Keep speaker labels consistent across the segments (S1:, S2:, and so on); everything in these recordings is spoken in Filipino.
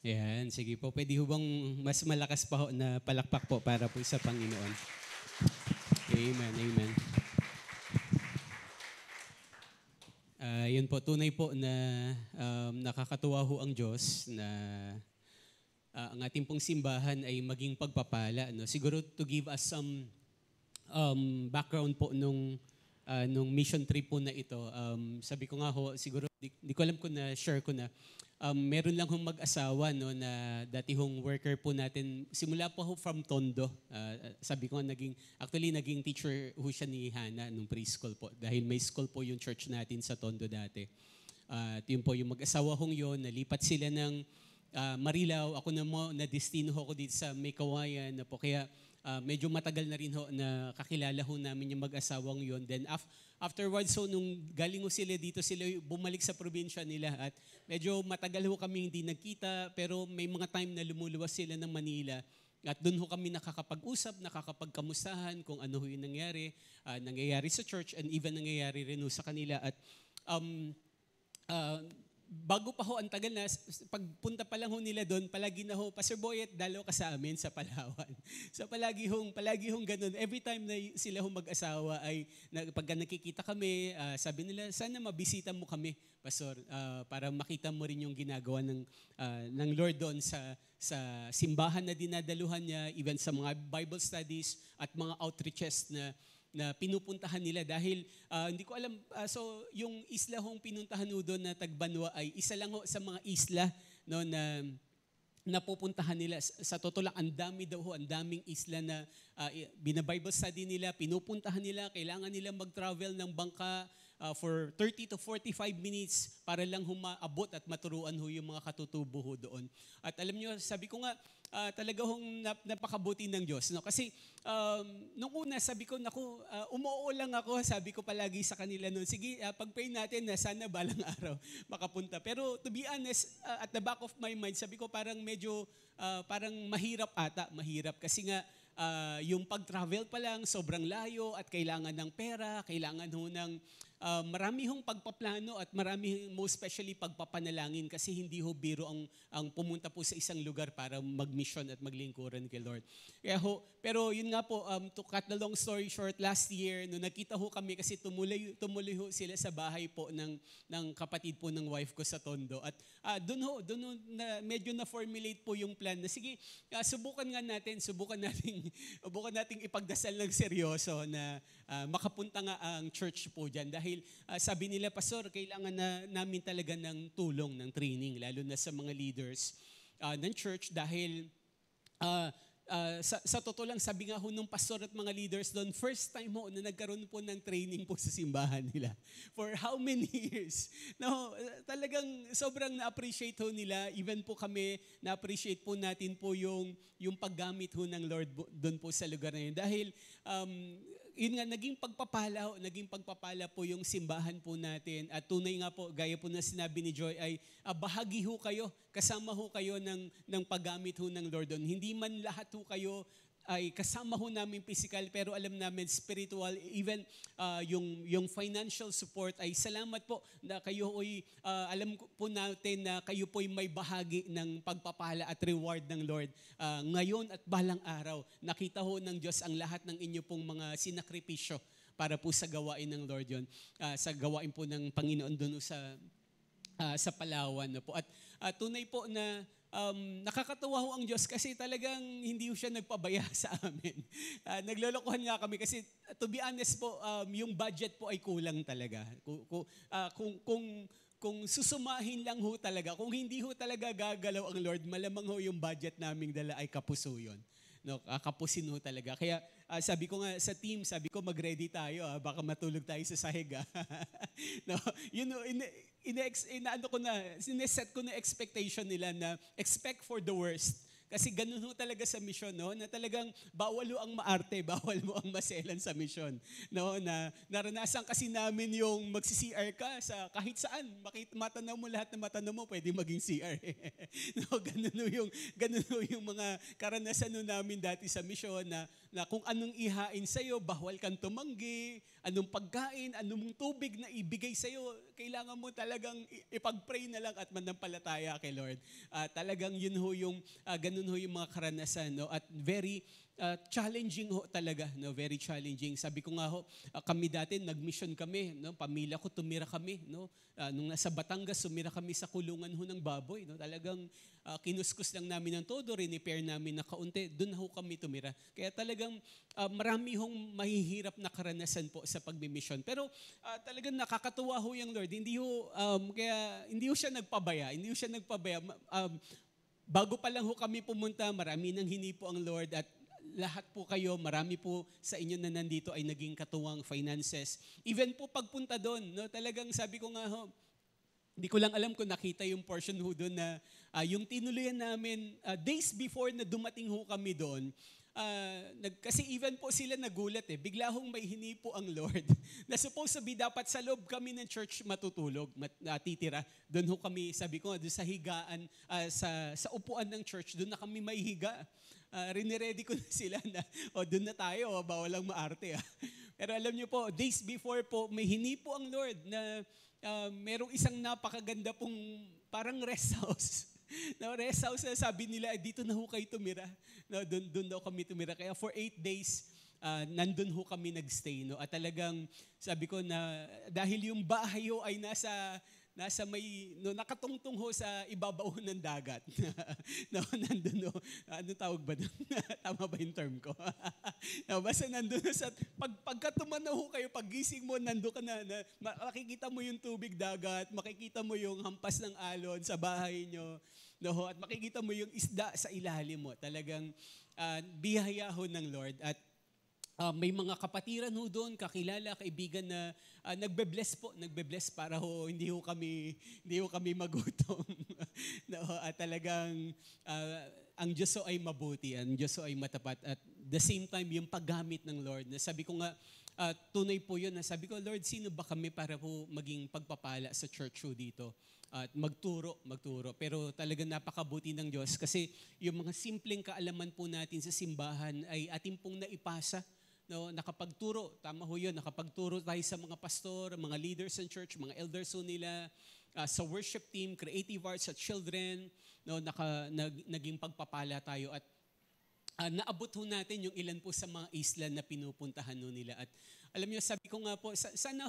S1: Ayan, sige po. Pwede ho bang mas malakas pa ho na palakpak po para po sa Panginoon? Amen, amen. Yun po, tunay po na nakakatuwa ho ang Diyos na ang ating pong simbahan ay maging pagpapala. No? Siguro to give us some background po nung mission trip po na ito. Sabi ko nga ho, siguro di ko alam kung na-share ko na, meron lang hong mag-asawa no, na dati hong worker po natin, simula po ho from Tondo. Sabi ko nga, naging teacher ho siya ni Hana nung preschool po. Dahil may school po yung church natin sa Tondo dati. At yun po, yung mag-asawa hong yun, nalipat sila ng Marilao. Ako na destino ho ako dito sa May Kawayan na po. Kaya medyo matagal na rin ho na kakilala ho namin yung mag-asawang yun. Then afterwards, so nung galing ho sila dito, sila bumalik sa probinsya nila at medyo matagal ho kami hindi nagkita, pero may mga time na lumuluwas sila ng Manila at doon ho kami nakakapag-usap, nakakapagkamustahan kung ano ho yung nangyayari sa church and even nangyayari rin ho sa kanila. At bago pa ho, ang tagal na, pagpunta pa lang ho nila doon, palagi na ho, Pastor Boyet, dalaw ka sa amin sa Palawan. So palagi hong ganun. Every time na sila hong mag-asawa ay, pagka nakikita kami, sabi nila, sana mabisita mo kami, Pastor, para makita mo rin yung ginagawa ng Lord doon sa simbahan na dinadaluhan niya, even sa mga Bible studies at mga outreaches na pinupuntahan nila dahil hindi ko alam, so yung isla hong pinuntahan ho doon na Tagbanwa ay isa lang ho sa mga isla no, na napupuntahan nila. Sa totoo lang, ang daming isla na bina-Bible study nila, pinupuntahan nila, kailangan nila mag-travel ng bangka for 30 to 45 minutes para lang humaabot at maturuan ho yung mga katutubo ho doon. At alam nyo, sabi ko nga, talaga hong napakabuti ng Diyos. No? Kasi nung una, sabi ko, umuo lang ako, sabi ko palagi sa kanila noon, sige, pag-pray natin na sana balang araw makapunta. Pero to be honest, at the back of my mind, sabi ko parang medyo, parang mahirap kasi nga, yung pag-travel pa lang, sobrang layo at kailangan ng pera, kailangan ho ng marami hong pagpaplano at marami most especially pagpapanalangin kasi hindi ho biro ang pumunta po sa isang lugar para magmission at maglingkuran kay Lord. Kaya pero yun nga po, to cut the long story short, last year, no, nakita ho kami kasi tumuloy ho sila sa bahay po ng kapatid po ng wife ko sa Tondo. At doon ho na medyo na-formulate po yung plan na sige, subukan nating ipagdasal ng seryoso na makapunta nga ang church po dyan. Dahil sabi nila, Pastor, kailangan na namin talaga ng tulong, ng training, lalo na sa mga leaders ng church dahil sa totoo lang, sabi nga ho nung pastor at mga leaders doon, first time ho na nagkaroon po ng training po sa simbahan nila. For how many years? No, talagang sobrang na-appreciate ho nila. Even po kami, na-appreciate po natin po yung paggamit ho ng Lord doon po sa lugar na yun. Dahil yun nga, naging pagpapala po yung simbahan po natin. At tunay nga po, gaya po na sinabi ni Joy, ay bahagi ho kayo, kasama ho kayo ng paggamit ho ng Lord doon. Hindi man lahat ho kayo ay kasama ho namin physical, pero alam namin spiritual, even yung financial support ay salamat po na kayo ay alam po natin na kayo po ay may bahagi ng pagpapala at reward ng Lord. Ngayon at balang araw, nakita ho ng Diyos ang lahat ng inyo pong mga sinakripisyo para po sa gawain ng Lord yon, sa gawain po ng Panginoon doon sa Palawan. No po. At tunay po na nakakatuwa ho ang Diyos kasi talagang hindi ho siya nagpabaya sa amin. Naglolokohan nga kami kasi to be honest po, yung budget po ay kulang talaga. Kung susumahin lang ho talaga, kung hindi ho talaga gagalaw ang Lord, malamang ho yung budget naming dala ay kapuso yun. No, kapusin ho talaga. Kaya sabi ko nga sa team, sabi ko mag-ready tayo, baka matulog tayo sa sahig. No, sineset ko na expectation nila na expect for the worst. Kasi ganun ho talaga sa mission, no? Na talagang bawal ho ang maarte, bawal mo ang maselan sa mission. No? Na naranasan kasi namin yung magsi-CR ka sa kahit saan. Matanaw mo lahat na matanaw mo, pwede maging CR. No? Ganun ho yung mga karanasan ho namin dati sa mission na na kung anong ihain sa'yo, bawal kang tumanggi, anong pagkain, anong tubig na ibigay sa'yo, kailangan mo talagang ipag-pray na lang at manampalataya kay Lord. Talagang yun ho yung, ganun ho yung mga karanasan, no? At very challenging ho talaga, no? Very challenging. Sabi ko nga ho, kami dati nag-mission kami, no? Pamilya ko tumira kami, no? Nung nasa Batangas, sumira kami sa kulungan ho ng baboy, no? Talagang kinuskus lang namin ng todo, repair namin na kaunti, doon ho kami tumira. Kaya talagang marami hong mahihirap na karanasan po sa pagbimisyon. Pero talagang nakakatuwa ho yung Lord. Kaya hindi ho siya nagpabaya. Bago pa lang ho kami pumunta, marami nang hinipo ang Lord at lahat po kayo, marami po sa inyo na nandito ay naging katuwang finances. Even po pagpunta doon, no, talagang sabi ko nga ho, hindi ko lang alam kung nakita yung portion ho doon na yung tinuluyan namin, days before na dumating ho kami doon, kasi even po sila nagulat bigla hong may hinipo ang Lord. Na supposed to be dapat sa loob kami ng church matutulog, titira. Doon ho kami, sabi ko, doon sa higaan, sa upuan ng church, doon na kami may higa. Riniredy ko na sila na, doon na tayo, bawal lang maarte. Pero alam niyo po, days before po, may hinipo ang Lord na merong isang napakaganda pong parang rest house. No, rest house, sabi nila, dito na ho kayo tumira. No, doon daw kami tumira. Kaya for 8 days, nandun ho kami nagstay. No? At talagang sabi ko na dahil yung bahay ho ay nasa may, no, nakatungtong ho sa ibabaw ng dagat. No, nandun ho, ano tawag ba doon? Tama ba yung term ko? No, basta nandun ho sa, pagka tumanaw ho kayo, paggising mo, nandun ka na, makikita mo yung tubig dagat, makikita mo yung hampas ng alon sa bahay nyo, no, at makikita mo yung isda sa ilalim mo. Talagang biyaya ho ng Lord. At may mga kapatiran ho doon, kakilala, kaibigan na nagbe-bless para ho hindi ho kami magutom. No, at talagang ang Diyos ho ay mabuti, ang Diyos ho ay matapat, at the same time yung paggamit ng Lord. Na sabi ko nga, tunay po yun, na sabi ko, Lord, sino ba kami para po maging pagpapala sa church ho dito? At magturo. Pero talagang napakabuti ng Diyos kasi yung mga simpleng kaalaman po natin sa simbahan ay ating pong naipasa. No, nakapagturo, tama ho yun, nakapagturo tayo sa mga pastor, mga leaders in church, mga elders ho nila, sa worship team, creative arts at children, no, naging pagpapala tayo at naabot ho natin yung ilan po sa mga isla na pinupuntahan ho nila. At alam niyo, sabi ko nga po, sana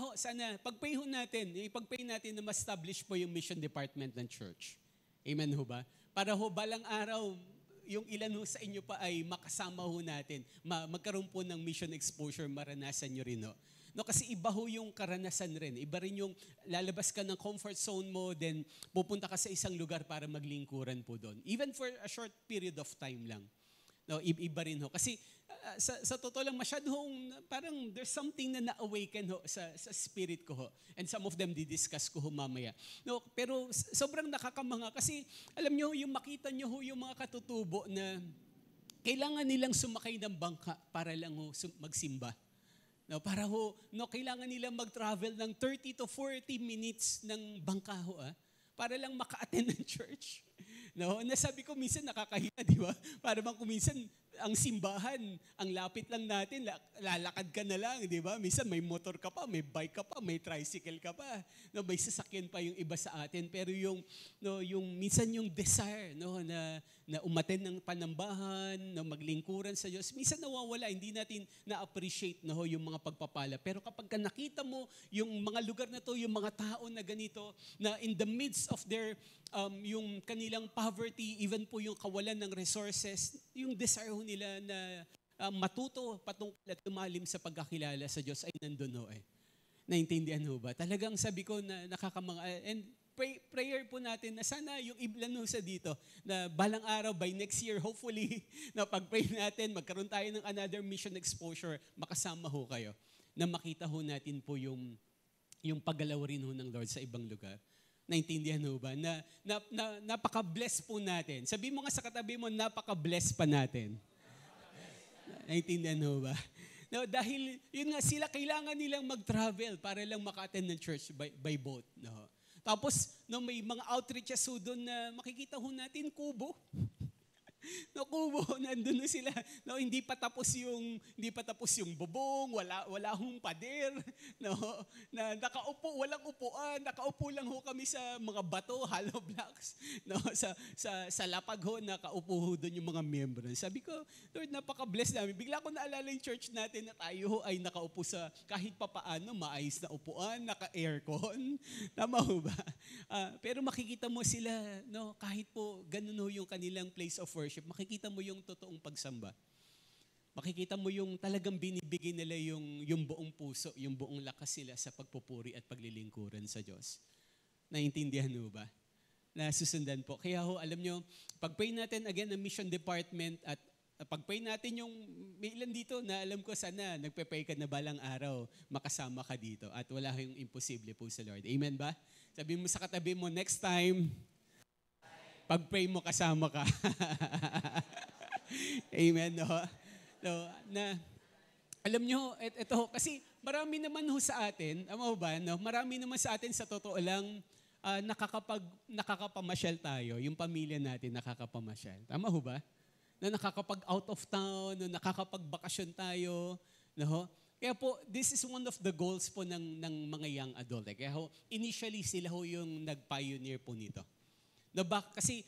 S1: pag-pray ho natin, ipag-pray natin na ma-establish po yung mission department ng church. Amen ho ba? Para ho balang araw, yung ilan ho sa inyo pa ay makasama ho natin, magkaroon po ng mission exposure, maranasan nyo rin ho. No, kasi iba ho yung karanasan rin. Iba rin yung lalabas ka ng comfort zone mo, then pupunta ka sa isang lugar para maglingkuran po doon. Even for a short period of time lang. No, iba rin ho. Kasi sa totoo lang, masyadong parang there's something na na-awaken ho sa spirit ko ho. And some of them didiscuss ko ho mamaya. No, pero sobrang nakakamanga kasi alam nyo, yung makita nyo ho yung mga katutubo na kailangan nilang sumakay ng bangka para lang ho magsimba. No, para ho, no, kailangan nilang mag-travel ng 30 to 40 minutes ng bangka ho, para lang maka-attend ng church. No, nasabi ko minsan nakakahiya, di ba? Para bang kuminsan ang simbahan, ang lapit lang natin, lalakad ka na lang, di ba? Minsan may motor ka pa, may bike ka pa, may tricycle ka pa. No, may sasakyan pa yung iba sa atin, pero yung minsan yung desire, no, na umattend ng panambahan, no, maglingkuran sa Diyos, minsan nawawala, hindi natin na-appreciate, no, yung mga pagpapala. Pero kapag nakita mo yung mga lugar na to, yung mga tao na ganito, na in the midst of their yung kanilang poverty, even po yung kawalan ng resources, yung desire nila na matuto patungkol at tumalim sa pagkakilala sa Diyos ay nandun ho Naintindihan ho ba? Talagang sabi ko na nakakamanga. And prayer po natin na sana yung iblan ho sa dito, na balang araw, by next year, hopefully, na pag-pray natin, magkaroon tayo ng another mission exposure, makasama ho kayo, na makita ho natin po yung paggalaw rin ho ng Lord sa ibang lugar. Naintindihan ho ba? Na napaka-bless po natin. Sabi mo nga sa katabi mo, napaka-bless pa natin. Naintindihan ho ba? No, dahil yun nga, sila kailangan nilang mag-travel para lang maka-attend ng church by boat. No? Tapos, no, may mga outreaches ho doon na makikita ho natin kubo. No, kubo, nandun na sila. No, hindi pa tapos yung bubong, wala hong pader, no, na nakaupo, walang upuan, nakaupo lang ho kami sa mga bato, hollow blocks, no, sa lapag ho, nakaupo ho doon yung mga miyembro. Sabi ko, Lord, napaka-bless namin. Bigla ko naalala yung church natin na tayo ho ay nakaupo sa kahit papaano, maayos na upuan, naka-aircon. Tama ho ba? Pero makikita mo sila, no, kahit po ganun ho yung kanilang place of worship, makikita mo yung totoong pagsamba. Makikita mo yung talagang binibigay nila yung buong puso, yung buong lakas sila sa pagpupuri at paglilingkuran sa Diyos. Naintindihan mo ba? Nasusundan po. Kaya ho, alam nyo, pag-pray natin again ang mission department at pag-pray natin yung, may ilan dito na alam ko sana nagpe-pray ka na balang araw, makasama ka dito at wala yung imposible po sa Lord. Amen ba? Sabi mo sa katabi mo, next time, pag-pray mo kasama ka. Amen, no? No, na, alam nyo, ito, kasi marami naman ho sa atin, ama ba, no? Marami naman sa atin sa totoo lang, nakakapamasyal tayo, yung pamilya natin nakakapamasyal. Tama ho ba? Na nakakapag out of town, na nakakapagbakasyon tayo, no? Kaya po, this is one of the goals po ng mga young adult. Kaya ho, initially sila ho yung nag-pioneer po nito. Kasi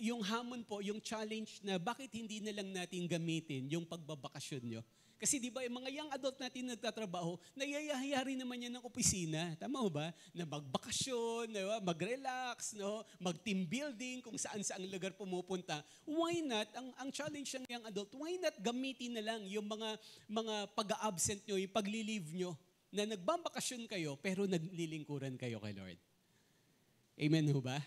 S1: yung hamon po, yung challenge na bakit hindi na lang natin gamitin yung pagbabakasyon nyo. Kasi di ba, yung mga young adult natin nagtatrabaho, nayayahayari naman yan ng opisina. Tama ho ba? Na magbakasyon, mag-relax, no? Mag-team building, kung saan-saan lugar pumupunta. Why not, ang challenge ng young adult, why not gamitin na lang yung mga pag-absent nyo, yung pag-leave nyo, na nagbabakasyon kayo, pero naglilingkuran kayo kay Lord. Amen ho ba?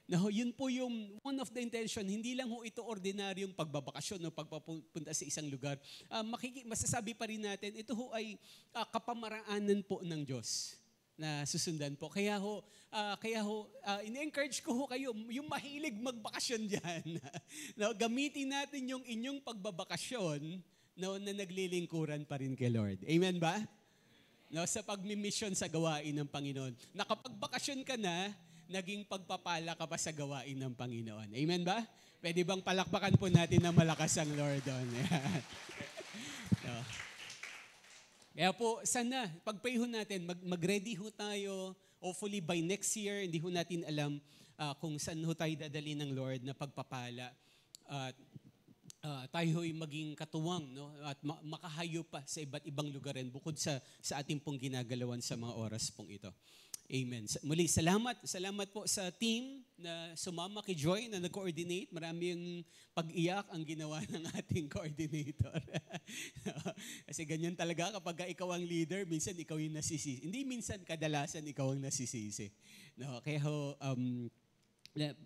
S1: No, yun po yung one of the intention. Hindi lang ho ito ordinaryong pagbabakasyon o pagpapunta sa isang lugar. Masasabi pa rin natin, ito ho ay kapamaraanan po ng Diyos na susundan po. Kaya ho, ini-encourage ko ho kayo, yung mahilig magbakasyon dyan. No, gamitin natin yung inyong pagbabakasyon, no, na naglilingkuran pa rin kay Lord. Amen ba? No, sa pagmimisyon sa gawain ng Panginoon. Nakapagbakasyon ka na, naging pagpapala ka pa sa gawain ng Panginoon. Amen ba? Pwede bang palakpakan po natin na malakas ang Lord doon? No. Kaya po, sana, pag-pray ho natin, mag-ready ho tayo. Hopefully by next year, hindi ho natin alam kung saan ho tayo dadali ng Lord na pagpapala. Tayo ho'y maging katuwang, no? At makahayo pa sa iba't ibang lugarin bukod sa ating pong ginagalawan sa mga oras pong ito. Amen. Muli, salamat po sa team na sumama kay Joy na nag-coordinate. Maraming pag-iyak ang ginawa ng ating coordinator. Kasi ganyan talaga kapag ikaw ang leader, minsan ikaw yung nasisisi. Hindi minsan, kadalasan ikaw ang nasisisi. No, kaya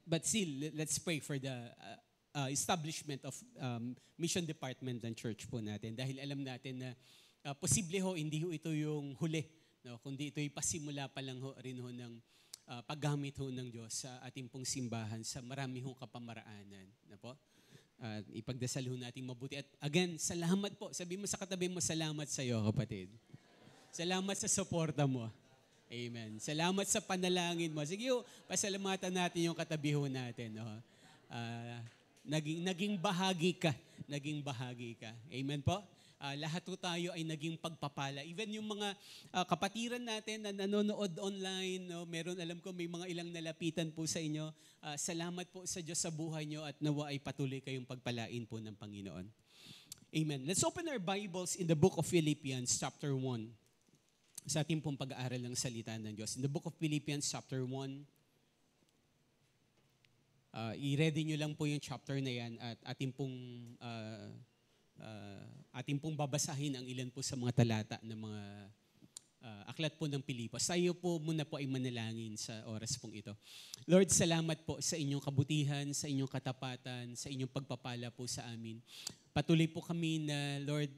S1: but still, let's pray for the establishment of mission department ng church po natin. Dahil alam natin na posible ho, hindi ho ito yung huli. No, kundi ito'y pasimula pa lang rin ng paggamit ng Diyos sa ating pong simbahan sa marami hong kapamaraanan. Na po? Ipagdasal natin mabuti. At again, salamat po. Sabi mo sa katabi mo, salamat sa iyo, kapatid. Salamat sa suporta mo. Amen. Salamat sa panalangin mo. Sige, pasalamatan natin yung katabi natin. No? Naging bahagi ka. Naging bahagi ka. Amen po? Lahat po tayo ay naging pagpapala. Even yung mga kapatiran natin na nanonood online, no, alam ko may mga ilang nalapitan po sa inyo. Salamat po sa Diyos sa buhay nyo at nawa ay patuloy kayong pagpalain po ng Panginoon. Amen. Let's open our Bibles in the book of Philippians chapter 1. Sa ating pong pag-aaral ng salita ng Diyos. In the book of Philippians chapter 1, i-ready nyo lang po yung chapter na yan at ating pong babasahin ang ilan po sa mga talata ng mga aklat po ng Pilipos. Tayo po muna po ay manalangin sa oras pong ito. Lord, salamat po sa inyong kabutihan, sa inyong katapatan, sa inyong pagpapala po sa amin. Patuloy po kami na, Lord,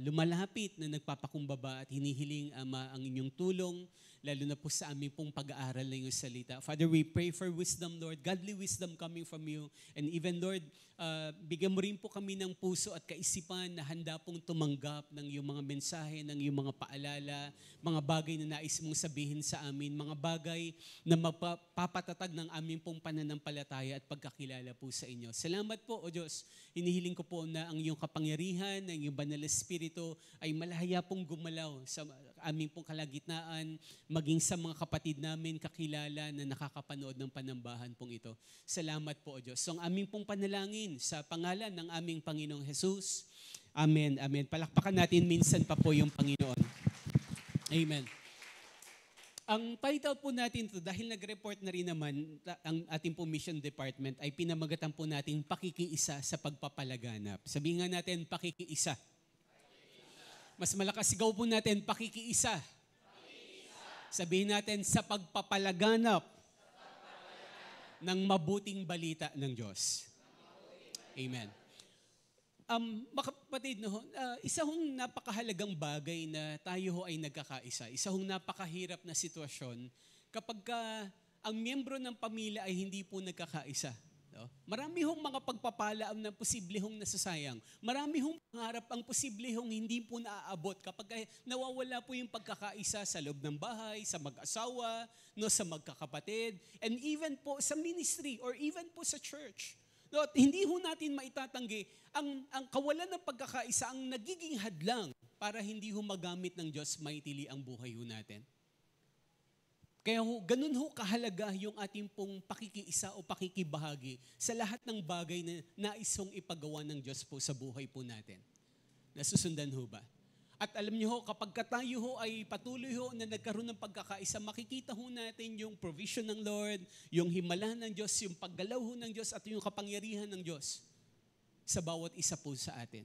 S1: lumalapit na nagpapakumbaba at hinihiling, Ama, ang inyong tulong, lalo na po sa aming pong pag-aaral ng iyong salita. Father, we pray for wisdom, Lord, godly wisdom coming from you. And even, Lord, bigyan mo rin po kami ng puso at kaisipan na handa pong tumanggap ng iyong mga mensahe, ng iyong mga paalala, mga bagay na nais mong sabihin sa amin, mga bagay na mapapatatag ng aming pong pananampalataya at pagkakilala po sa inyo. Salamat po, O Diyos. Hinihiling ko po na ang iyong kapangyarihan, ang iyong banal na Espiritu ay malahaya pong gumalaw sa aming pong kalagitnaan, maging sa mga kapatid namin kakilala na nakakapanood ng panambahan pong ito. Salamat po, O Diyos. So ang aming pong panalangin sa pangalan ng aming Panginoong Jesus. Amen, amen. Palakpakan natin minsan pa po yung Panginoon. Amen. Ang title po natin to, dahil nag-report na rin naman ang ating po mission department, ay pinamagatan po natin pakikiisa sa pagpapalaganap. Sabihin nga natin, pakikiisa. Mas malakas sigaw po natin, pakikiisa. Sabihin natin, sa pagpapalaganap ng mabuting balita ng Diyos. Amen. Mga kapatid, isa hong napakahalagang bagay na tayo ho ay nagkakaisa. Isa hong napakahirap na sitwasyon kapag ang miyembro ng pamilya ay hindi po nagkakaisa. No? Marami hong mga pagpapala na posible hong nasasayang. Marami hong pangarap ang posible hong hindi po naaabot kapag nawawala po yung pagkakaisa sa loob ng bahay, sa mag-asawa, no, sa magkakapatid, and even po sa ministry or even po sa church. No, at hindi ho natin maitatanggi ang kawalan ng pagkakaisa ang nagiging hadlang para hindi ho magamit ng Diyos mightily ang buhay ho natin. Kaya ho, ganun ho kahalaga yung ating pong pakikiisa o pakikibahagi sa lahat ng bagay na nais hong ipagawa ng Diyos po sa buhay po natin. Nasusundan ho ba? At alam niyo ho, kapag tayo ho ay patuloy ho na nagkaroon ng pagkakaisa, makikita ho natin yung provision ng Lord, yung himala ng Diyos, yung paggalaw ho ng Diyos at yung kapangyarihan ng Diyos sa bawat isa po sa atin.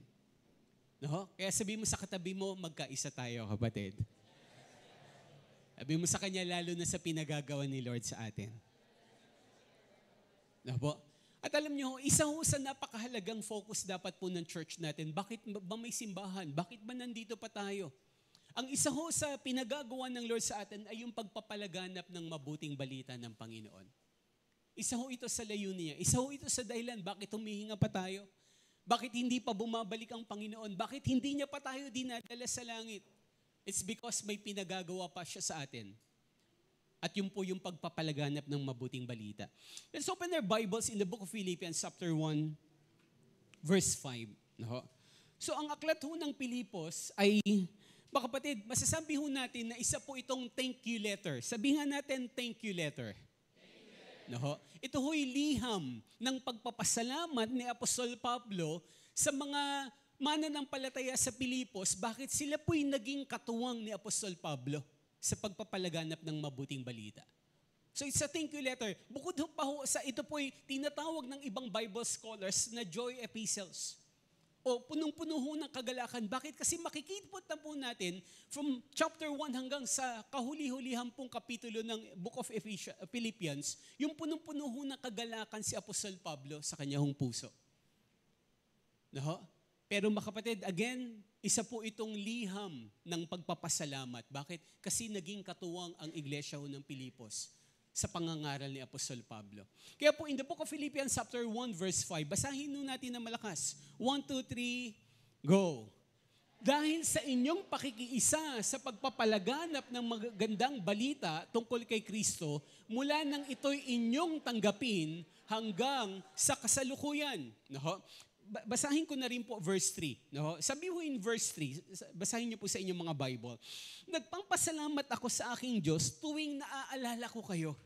S1: No? Kaya sabihin mo sa katabi mo, magkaisa tayo, kapatid. Sabihin mo sa kanya, lalo na sa pinagagawa ni Lord sa atin. No po? At alam niyo, isa ho sa napakahalagang focus dapat po ng church natin. Bakit ba may simbahan? Bakit ba nandito pa tayo? Ang isa ho sa pinagagawa ng Lord sa atin ay yung pagpapalaganap ng mabuting balita ng Panginoon. Isa ho ito sa layunin niya. Isa ho ito sa dahilan bakit humihinga pa tayo. Bakit hindi pa bumabalik ang Panginoon? Bakit hindi niya pa tayo dinadala sa langit? It's because may pinagagawa pa siya sa atin. At yun po yung pagpapalaganap ng mabuting balita. Let's open our Bibles in the book of Philippians chapter 1, verse 5. No? So ang aklat ho ng Pilipos ay, mga kapatid, masasabi ho natin na isa po itong thank you letter. Sabihin natin thank you letter. No? Ito ho'y liham ng pagpapasalamat ni Apostol Pablo sa mga mananampalataya sa Pilipos. Bakit sila po'y naging katuwang ni Apostol Pablo sa pagpapalaganap ng mabuting balita. So it's a thank you letter. Bukod pa ho sa ito po'y tinatawag ng ibang Bible scholars na joy epistles. O punong-puno ho ng kagalakan. Bakit? Kasi makikita po natin from chapter 1 hanggang sa kahuli-hulihang pong kapitulo ng book of Philippians, yung punong-puno ho ng kagalakan si Apostol Pablo sa kanyang puso. No? Pero mga kapatid, again, isa po itong liham ng pagpapasalamat. Bakit? Kasi naging katuwang ang iglesia ng Pilipos sa pangangaral ni Apostol Pablo. Kaya po in the book of Philippians chapter 1 verse 5, basahin nun natin na malakas. 1, 2, 3, go! Dahil sa inyong pakikiisa sa pagpapalaganap ng magagandang balita tungkol kay Kristo, mula nang ito'y inyong tanggapin hanggang sa kasalukuyan. No? Basahin ko na rin po verse 3. No? Sabi ho in verse 3, basahin niyo po sa inyong mga Bible, nagpapasalamat ako sa aking Diyos tuwing naaalala ko kayo.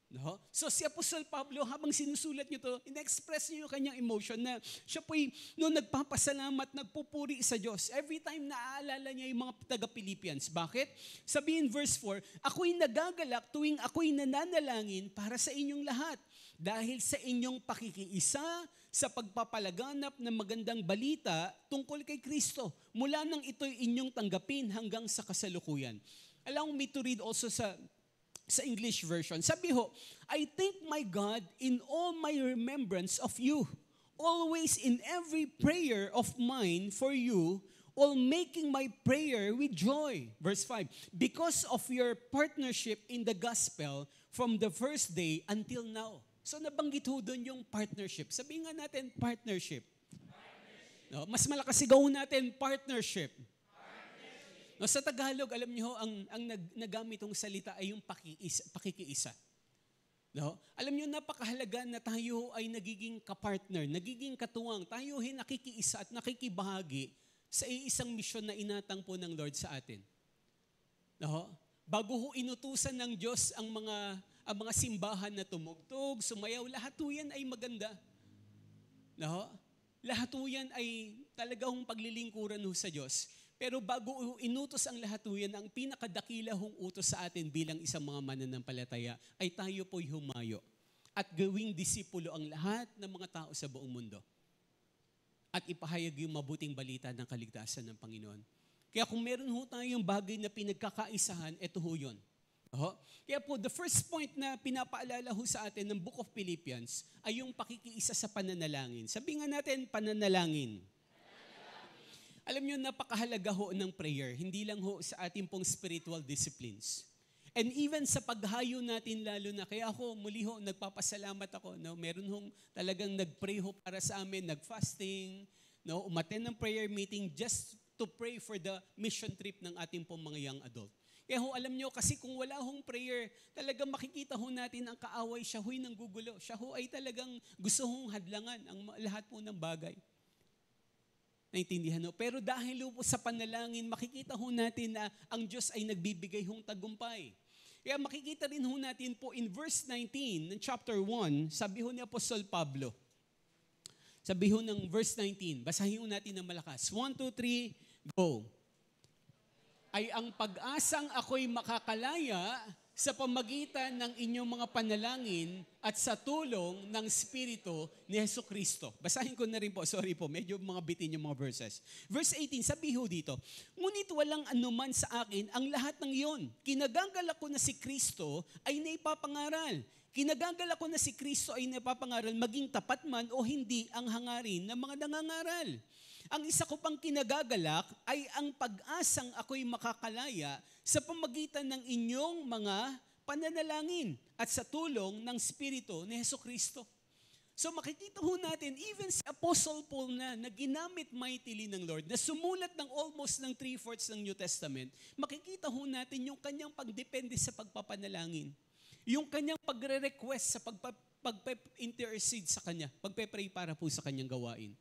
S1: No? So si Apostol Pablo, habang sinusulat niyo to, in-express niyo yung kanyang emotion na siya po'y nagpapasalamat, nagpupuri sa Diyos. Every time naaalala niya yung mga taga-Philippians. Bakit? Sabihin verse 4, ako'y nagagalak tuwing ako'y nananalangin para sa inyong lahat. Dahil sa inyong pakikiisa sa pagpapalaganap ng magandang balita tungkol kay Kristo. Mula nang ito'y inyong tanggapin hanggang sa kasalukuyan. Allow me to read also sa English version. Sabi ho, I thank my God in all my remembrance of you, always in every prayer of mine for you, all making my prayer with joy. Verse 5, because of your partnership in the gospel from the first day until now. So nabanggit ho doon yung partnership. Sabihin nga natin, partnership. No, mas malakas sigaw natin, partnership. No, sa Tagalog, alam niyo ang nagamit ng salita ay yung pakikiisa. No? Alam niyo, napakahalaga na tayo ay nagiging kapartner, nagiging katuwang. Tayo ay nakikiisa at nakikibahagi sa isang misyon na inatang po ng Lord sa atin. No? Bago ho inutusan ng Diyos ang mga simbahan na tumugtog, sumayaw, lahat ho yan ay maganda. No? Lahat ho yan ay talagang paglilingkuran ho sa Diyos. Pero bago inutos ang lahat ho yan, ang pinakadakila hong utos sa atin bilang isang mga mananampalataya ay tayo po'y humayo at gawing disipulo ang lahat ng mga tao sa buong mundo. At ipahayag yung mabuting balita ng kaligtasan ng Panginoon. Kaya kung meron ho tayong bagay na pinagkakaisahan, ito ho yun. Kaya po, the first point na pinapaalala ho sa atin ng Book of Philippians ay yung pakikiisa sa pananalangin. Sabihin nga natin, pananalangin. Alam niyo, napakahalaga ho ng prayer, hindi lang ho sa ating pong spiritual disciplines. And even sa paghayo natin lalo na, kaya ako muli ho, nagpapasalamat ako. No? Meron hong talagang nag-pray ho para sa amin, nag-fasting, no? Umattend ng prayer meeting just to pray for the mission trip ng ating pong mga young adult. Kaya ho, alam niyo, kasi kung wala hong prayer, talagang makikita ho natin ang kaaway, siya ho'y nanggugulo. Siya ho ay talagang gusto hong hadlangan ang lahat po ng bagay. Naintindihan ho? Pero dahil po sa panalangin, makikita ho natin na ang Diyos ay nagbibigay hong tagumpay. Kaya makikita rin ho natin po in verse 19 ng chapter 1, sabi ho ni Apostol Pablo. Sabi ho ng verse 19, basahin ho natin ng malakas. 1, 2, 3, go. Ay ang pag-asang ako'y makakalaya sa pamagitan ng inyong mga panalangin at sa tulong ng Espiritu ni Jesucristo. Basahin ko na rin po, sorry po, medyo mga bitin yung mga verses. Verse 18, sabi ho dito, ngunit walang anuman sa akin ang lahat ng iyon. Kinagagalak ko na si Kristo ay naipapangaral. Kinagagalak ko na si Kristo ay naipapangaral, maging tapat man o hindi ang hangarin ng mga nangangaral. Ang isa ko pang kinagagalak ay ang pag-asang ako'y makakalaya sa pamagitan ng inyong mga pananalangin at sa tulong ng Espiritu ni Jesucristo. So makikita ho natin, even si Apostle Paul na ginamit mightily ng Lord, na sumulat ng almost ng 3/4 ng New Testament, makikita ho natin yung kanyang pagdepende sa pagpapanalangin. Yung kanyang pagre-request sa pagpe-intercede sa kanya, pagpe-pray para po sa kanyang gawain.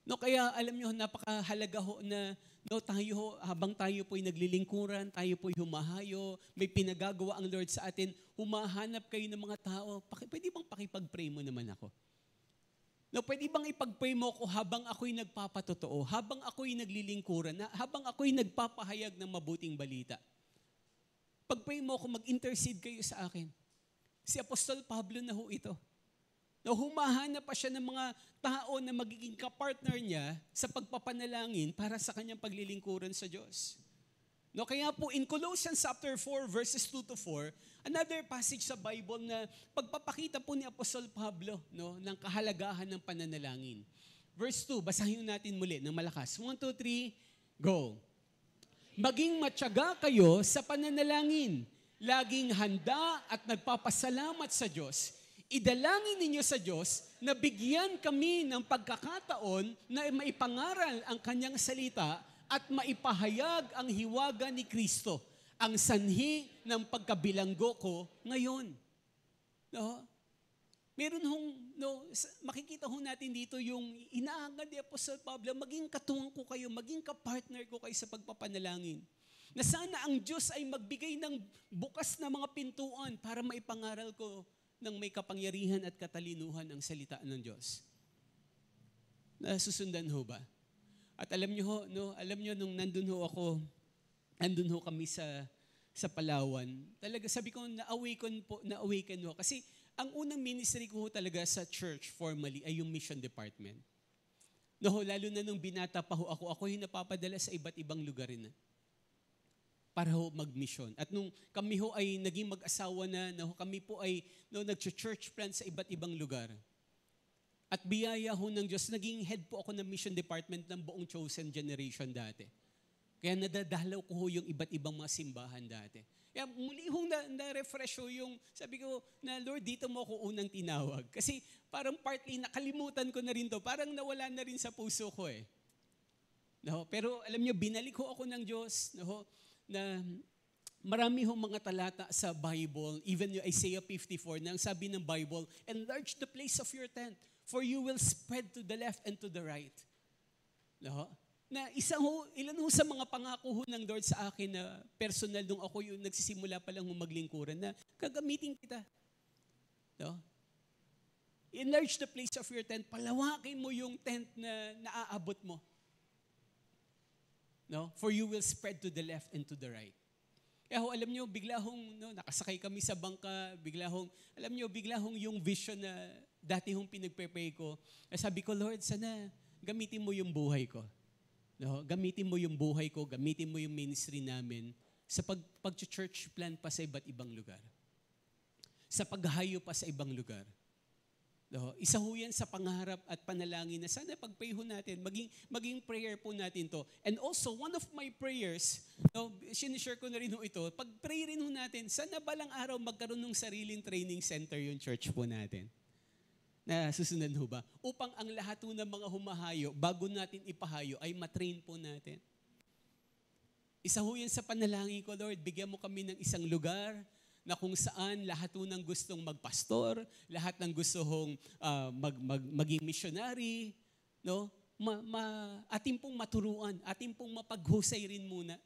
S1: No, kaya alam niyo, napakahalaga ho na tayo ho, habang tayo po'y naglilingkuran, tayo po'y humahayo, may pinagagawa ang Lord sa atin, humahanap kayo ng mga tao, pwede bang pakipag-pray mo naman ako? No, pwede bang ipag-pray mo ako habang ako'y nagpapatotoo, habang ako'y naglilingkuran, habang ako'y nagpapahayag ng mabuting balita? Pag-pray mo ako, mag-intercede kayo sa akin. Si Apostol Pablo na ho ito. No, humahanap pa siya ng mga tao na magiging kapartner niya sa pagpapanalangin para sa kanyang paglilingkuran sa Diyos. No, kaya po in Colossians chapter 4 verses 2 to 4, another passage sa Bible na pagpapakita po ni Apostol Pablo, no, ng kahalagahan ng pananalangin. Verse 2, basahin natin muli ng malakas. 1, 2, 3, go. Maging matyaga kayo sa pananalangin, laging handa at nagpapasalamat sa Diyos. Idalangin ninyo sa Diyos na bigyan kami ng pagkakataon na maipangaral ang kanyang salita at maipahayag ang hiwaga ni Kristo, ang sanhi ng pagkabilanggo ko ngayon. No? Meron makikita ho natin dito yung inaangad ni Apostol Pablo, maging katuwang ko kayo, maging kapartner ko kayo sa pagpapanalangin. Na sana ang Diyos ay magbigay ng bukas na mga pintuan para maipangaral ko ng may kapangyarihan at katalinuhan ang salita ng Diyos. Nasusundan ho ba? At alam niyo ho, alam niyo nung nandun ho kami sa Palawan, talaga sabi ko na-awaken ho. Kasi ang unang ministry ko ho talaga sa church formally ay yung mission department. Lalo na nung binata pa ho ako napapadala sa iba't ibang lugarin para ho mag-mission. At nung kami ho ay naging mag-asawa na kami po ay nag-church plant sa iba't ibang lugar. At biyaya ho ng Diyos, naging head po ako ng mission department ng buong chosen generation dati. Kaya nadadalaw ko ho yung iba't ibang mga simbahan dati. Kaya muli hong na-refresh ho yung, sabi ko, na Lord, dito mo ako unang tinawag. Kasi parang partly nakalimutan ko na rin to. Parang nawala na rin sa puso ko eh. No? Pero alam nyo, binalik ho ako ng Diyos na marami hong mga talata sa Bible, even yung Isaiah 54, na ang sabi ng Bible, enlarge the place of your tent, for you will spread to the left and to the right. No? Na ilan ho sa mga pangako ho ng Lord sa akin na personal nung ako yung nagsisimula pa lang maglingkuran na gagamitin kita. No? Enlarge the place of your tent. Palawakin mo yung tent na naaabot mo. No? For you will spread to the left and to the right. Kaya ho, alam nyo, bigla hong nakasakay kami sa bangka, bigla hong yung vision na dati hong pinagpe-pray ko. Sabi ko, Lord, sana gamitin mo yung buhay ko. No, gamitin mo yung buhay ko, gamitin mo yung ministry namin sa pag-church plan pa sa iba't ibang lugar. Sa paghahayo pa sa ibang lugar. No, isa ho yan sa pangarap at panalangin na sana pag-pray ho natin, maging prayer po natin to. And also, one of my prayers, sinishare ko na rin ho ito, pag-pray rin ho natin, sana balang araw magkaroon ng sariling training center yung church po natin. Na susunod ho ba? Upang ang lahat ho ng mga humahayo, bago natin ipahayo, ay matrain po natin. Isa ho yan sa panalangin ko, Lord, bigyan mo kami ng isang lugar na kung saan lahat ho ng gustong magpastor, lahat ng gusto hong maging missionary, no? Ating pong maturuan, ating pong mapaghusay rin muna.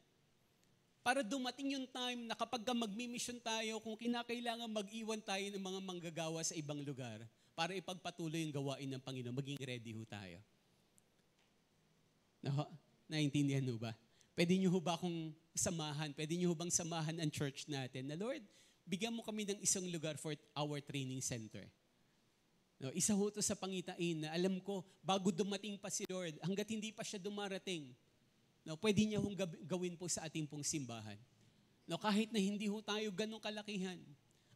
S1: Para dumating yung time na kapag magmi-mission tayo, kung kinakailangan mag-iwan tayo ng mga manggagawa sa ibang lugar, para ipagpatuloy yung gawain ng Panginoon, maging ready ho tayo. Naintindihan ho ba? Pwede nyo ho ba akong samahan? Pwede nyo ho bang samahan ang church natin? Na Lord, bigyan mo kami ng isang lugar for our training center. No, isa ho to sa pangitain na alam ko, bago dumating pa si Lord, hanggat hindi pa siya dumarating, pwede niya hong gawin po sa ating pong simbahan. Kahit na hindi ho tayo ganong kalakihan,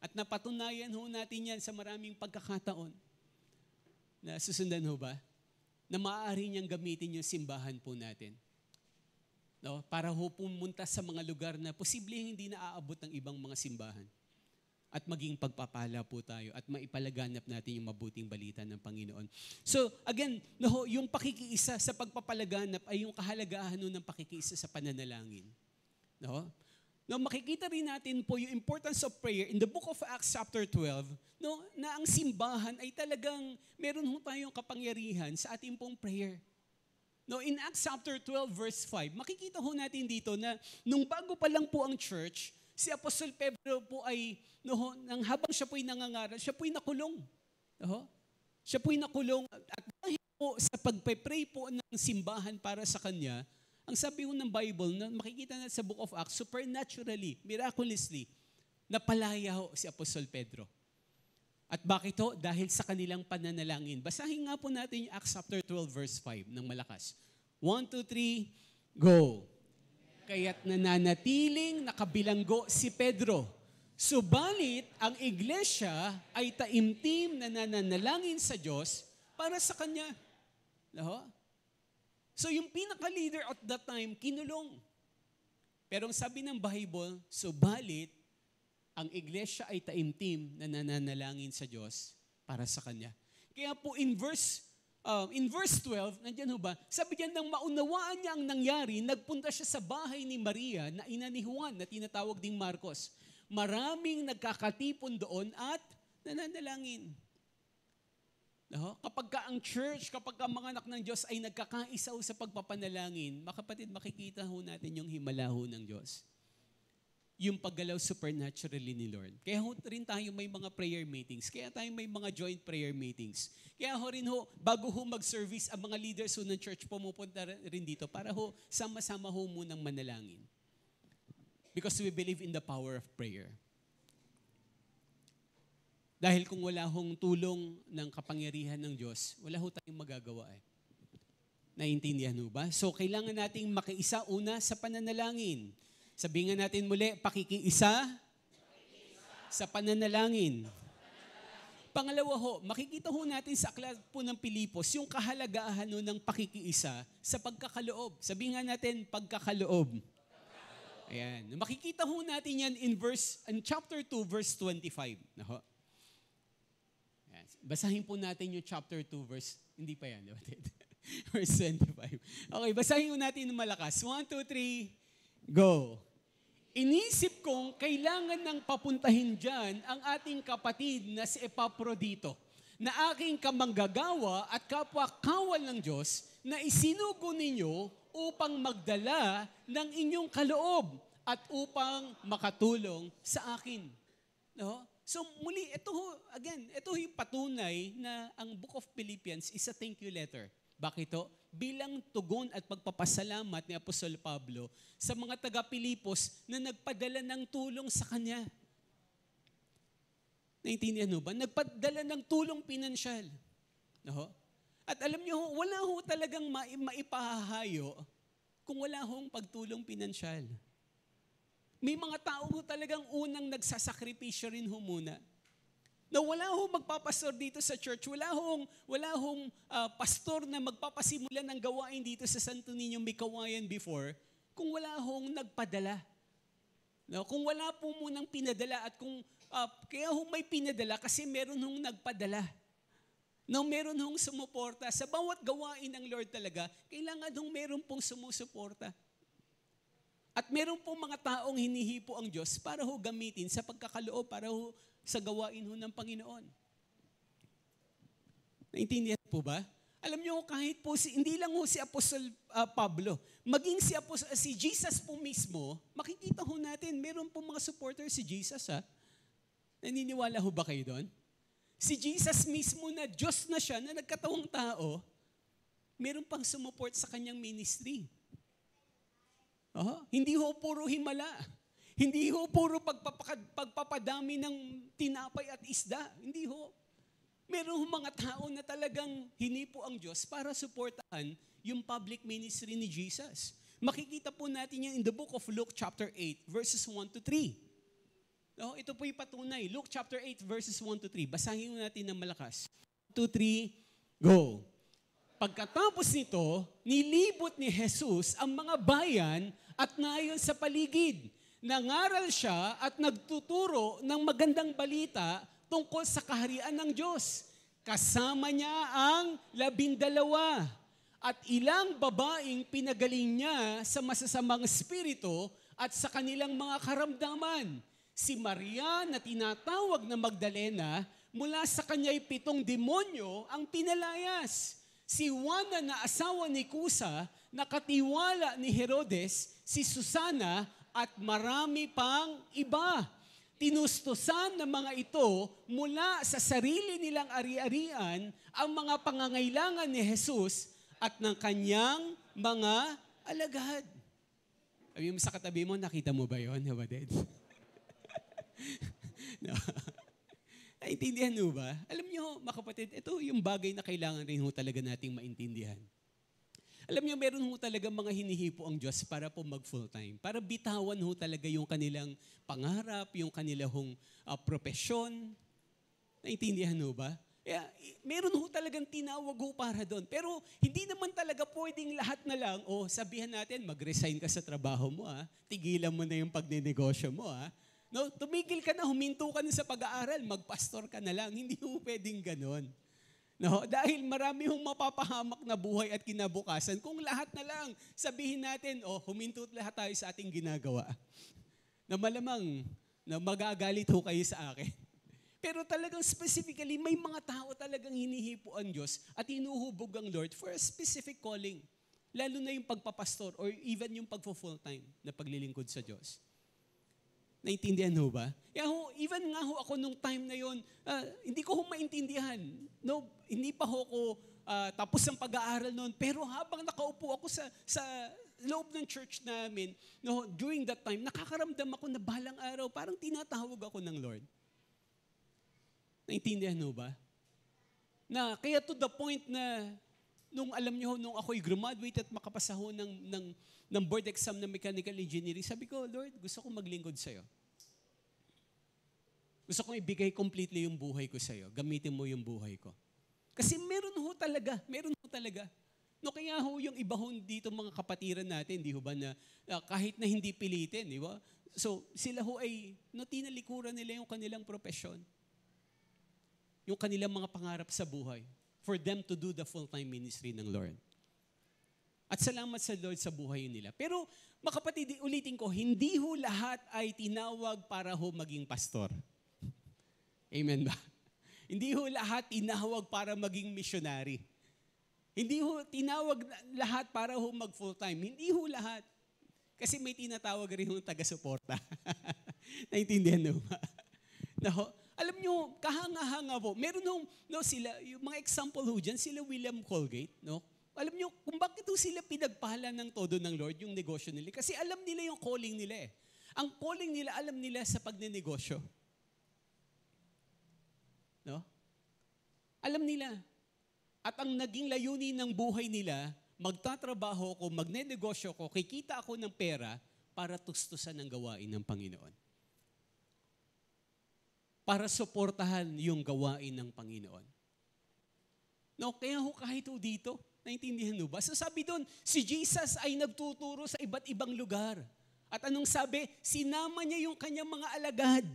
S1: at napatunayan ho natin yan sa maraming pagkakataon, na susundan ho ba, na maaari niyang gamitin yung simbahan po natin. Para ho pumunta sa mga lugar na posibleng hindi naaabot ng ibang mga simbahan. At maging pagpapala po tayo at maipalaganap natin yung mabuting balita ng Panginoon. So again, yung pakikiisa sa pagpapalaganap ay yung kahalagahan ng pakikiisa sa pananalangin. Makikita rin natin po yung importance of prayer in the book of Acts chapter 12, na ang simbahan ay talagang meron ho tayong kapangyarihan sa ating pong prayer. In Acts chapter 12 verse 5, makikita ho natin dito na nung bago pa lang po ang church, si Apostol Pedro po ay, habang siya po'y nangangaral, siya po'y nakulong. Siya po'y nakulong at dahil po sa pagpe-pray po ng simbahan para sa kanya, ang sabi ho ng Bible, makikita natin sa book of Acts, supernaturally, miraculously, napalaya ho si Apostol Pedro. At bakit ho? Dahil sa kanilang pananalangin. Basahin nga po natin yung Acts chapter 12 verse 5 ng malakas. 1, 2, 3, go! Kaya't nananatiling nakabilanggo si Pedro. Subalit, ang iglesia ay taimtim na nananalangin sa Diyos para sa kanya. So yung pinaka-leader at that time, kinulong. Pero ang sabi ng Bible, subalit, ang iglesia ay taimtim na nananalangin sa Diyos para sa Kanya. Kaya po in verse 12, nandiyan ho ba, sabi niya nang maunawaan niya ang nangyari, nagpunta siya sa bahay ni Maria na ina ni Juan na tinatawag ding Marcos. Maraming nagkakatipon doon at nananalangin. Kapag ang church, kapag ang mga anak ng Diyos ay nagkakaisa sa pagpapanalangin, mga kapatid, makikita ho natin yung himala ho ng Diyos. Yung paggalaw supernaturally ni Lord. Kaya ho rin tayo may mga prayer meetings. Kaya tayo may mga joint prayer meetings. Kaya ho rin ho, bago ho mag-service, ang mga leaders ho ng church pumupunta rin dito para ho sama-sama ho munang manalangin. Because we believe in the power of prayer. Dahil kung wala hong tulong ng kapangyarihan ng Diyos, wala ho tayong magagawa eh. Naiintindihan ho ba? So kailangan nating makiisa una sa pananalangin. Sabihin nga natin muli, pakikiisa sa pananalangin. Pangalawa ho, makikita ho natin sa aklat po ng Pilipos yung kahalagahan ho ng pakikiisa sa pagkakaloob. Sabihin nga natin, pagkakaloob. Ayan. Makikita ho natin yan in chapter 2, verse 25. Naho. Ayan. Basahin po natin yung chapter 2, hindi pa yan. Verse 25. Okay, basahin ho natin ng malakas. 1, 2, 3, go. Inisip kong kailangan ng papuntahin dyan ang ating kapatid na si Epaprodito, na aking kamanggagawa at kapwa-kawal ng Diyos na isinugo ninyo upang magdala ng inyong kaloob at upang makatulong sa akin. No? So muli, ito yung patunay na ang Book of Philippians is a thank you letter. Bakit ito? Bilang tugon at pagpapasalamat ni Apostol Pablo sa mga taga-Pilipos na nagpadala ng tulong sa kanya. Naintindihan mo ba? Nagpadala ng tulong pinansyal. No? At alam niyo, wala ho talagang maipahahayo kung wala hong pagtulong pinansyal. May mga tao ho talagang unang nagsasakripisyo rin ho muna. Na wala hong magpapastor dito sa church, wala hong pastor na magpapasimula ng gawain dito sa Santo Niño Mikawayan before, kung wala hong nagpadala. No? Kung wala po munang pinadala at kaya hong may pinadala kasi meron hong nagpadala. No, meron hong sumuporta. Sa bawat gawain ng Lord talaga, kailangan hong meron pong sumusuporta. At meron pong mga taong hinihipo ang Diyos para ho gamitin sa pagkakaloob, para ho sa gawain ho ng Panginoon. Naintindihan po ba? Alam niyo, kahit po hindi lang ho si Apostol Pablo, maging si Jesus po mismo, makikita ho natin, meron po mga supporters si Jesus, ha? Naniniwala ho ba kayo doon? Si Jesus mismo na Diyos na siya, na nagkatawang tao, meron pang sumuport sa kanyang ministry. Hindi ho puro himala. Hindi ho puro pagpapadami ng tinapay at isda. Hindi ho. Meron ho mga tao na talagang hinipo ang Diyos para suportahan yung public ministry ni Jesus. Makikita po natin yan in the book of Luke chapter 8, verses 1 to 3. No, ito po yung patunay. Luke chapter 8, verses 1 to 3. Basahin natin ng malakas. 1, 2, 3, go. Pagkatapos nito, nilibot ni Jesus ang mga bayan at nayon sa paligid. Nangaral siya at nagtuturo ng magandang balita tungkol sa kaharian ng Diyos. Kasama niya ang 12 at ilang babaeng pinagaling niya sa masasamang espiritu at sa kanilang mga karamdaman. Si Maria na tinatawag na Magdalena, mula sa kanya'y 7 demonyo ang pinalayas. Si Juana na asawa ni Kusa, na katiwala ni Herodes, si Susana at marami pang iba. Tinustusan ng mga ito mula sa sarili nilang ari-arian ang mga pangangailangan ni Jesus at ng kanyang mga alagad. Sabi mo sa katabi mo, nakita mo ba yun? Habaded? No. Naintindihan mo ba? Alam niyo, mga kapatid, ito yung bagay na kailangan rin ho talaga nating maintindihan. Alam niyo, meron ho talaga mga hinihipo ang Diyos para po mag-full time. Para bitawan ho talaga yung kanilang pangarap, yung kanilang propesyon. Naintindihan ho ba? Kaya, meron ho talagang tinawag ho para doon. Pero hindi naman talaga pwedeng lahat na lang, sabihan natin, mag-resign ka sa trabaho mo, tigilan mo na yung pagnenegosyo mo, No, tumigil ka na, huminto ka na sa pag-aaral, magpastor ka na lang. Hindi mo pwedeng ganon. No, dahil marami hong mapapahamak na buhay at kinabukasan. Kung lahat na lang, sabihin natin, huminto lahat tayo sa ating ginagawa. Na malamang, na magagalit ho kayo sa akin. Pero talagang specifically, may mga tao talagang hinihipo ang Diyos at hinuhubog ang Lord for a specific calling. Lalo na yung pagpapastor or even yung pagpo-full time na paglilingkod sa Diyos. Naintindihan ho ba? Even nga ho ako nung time na yon, hindi ko ho maintindihan. No, hindi pa ho ko tapos ang pag-aaral noon. Pero habang nakaupo ako sa loob ng church namin, no, during that time, nakakaramdam ako na balang araw, parang tinatawag ako ng Lord. Naintindihan ho ba? Na kaya to the point na nung alam niyo, nung ako'y graduate at makapasa ho ng board exam na mechanical engineering, sabi ko, Lord, gusto ko maglingkod sa'yo. Gusto kong ibigay completely yung buhay ko sa'yo. Gamitin mo yung buhay ko. Kasi meron ho talaga. No, kaya ho yung iba ho dito mga kapatiran natin, di ho ba na kahit na hindi pilitin, di ba? So sila ho ay tinalikuran nila yung kanilang profesyon. Yung kanilang mga pangarap sa buhay. For them to do the full-time ministry ng Lord. At salamat sa Lord sa buhay nila. Pero mga kapatid, ulitin ko, hindi ho lahat ay tinawag para ho maging pastor. Amen ba? Hindi ho lahat tinawag para maging missionary. Hindi ho tinawag lahat para ho mag full-time. Hindi ho lahat. Kasi may tinatawag rin ho taga-suporta. Naintindihan nyo ba? Alam nyo, kahanga-hanga po. Meron ho, sila, yung mga example ho dyan, sila William Colgate. No? Alam nyo, kung bakit ho sila pinagpala ng todo ng Lord, yung negosyo nila. Kasi alam nila yung calling nila eh. Ang calling nila, alam nila sa pagnenegosyo. No? Alam nila. At ang naging layunin ng buhay nila, magtatrabaho ko, magnenegosyo ko, kikita ako ng pera para tustusan ang gawain ng Panginoon. Para suportahan yung gawain ng Panginoon. No, kaya ho kahit ho dito, naintindihan mo ba? So sabi doon, si Jesus ay nagtuturo sa iba't ibang lugar. At anong sabi? Sinama niya yung kanyang mga alagad.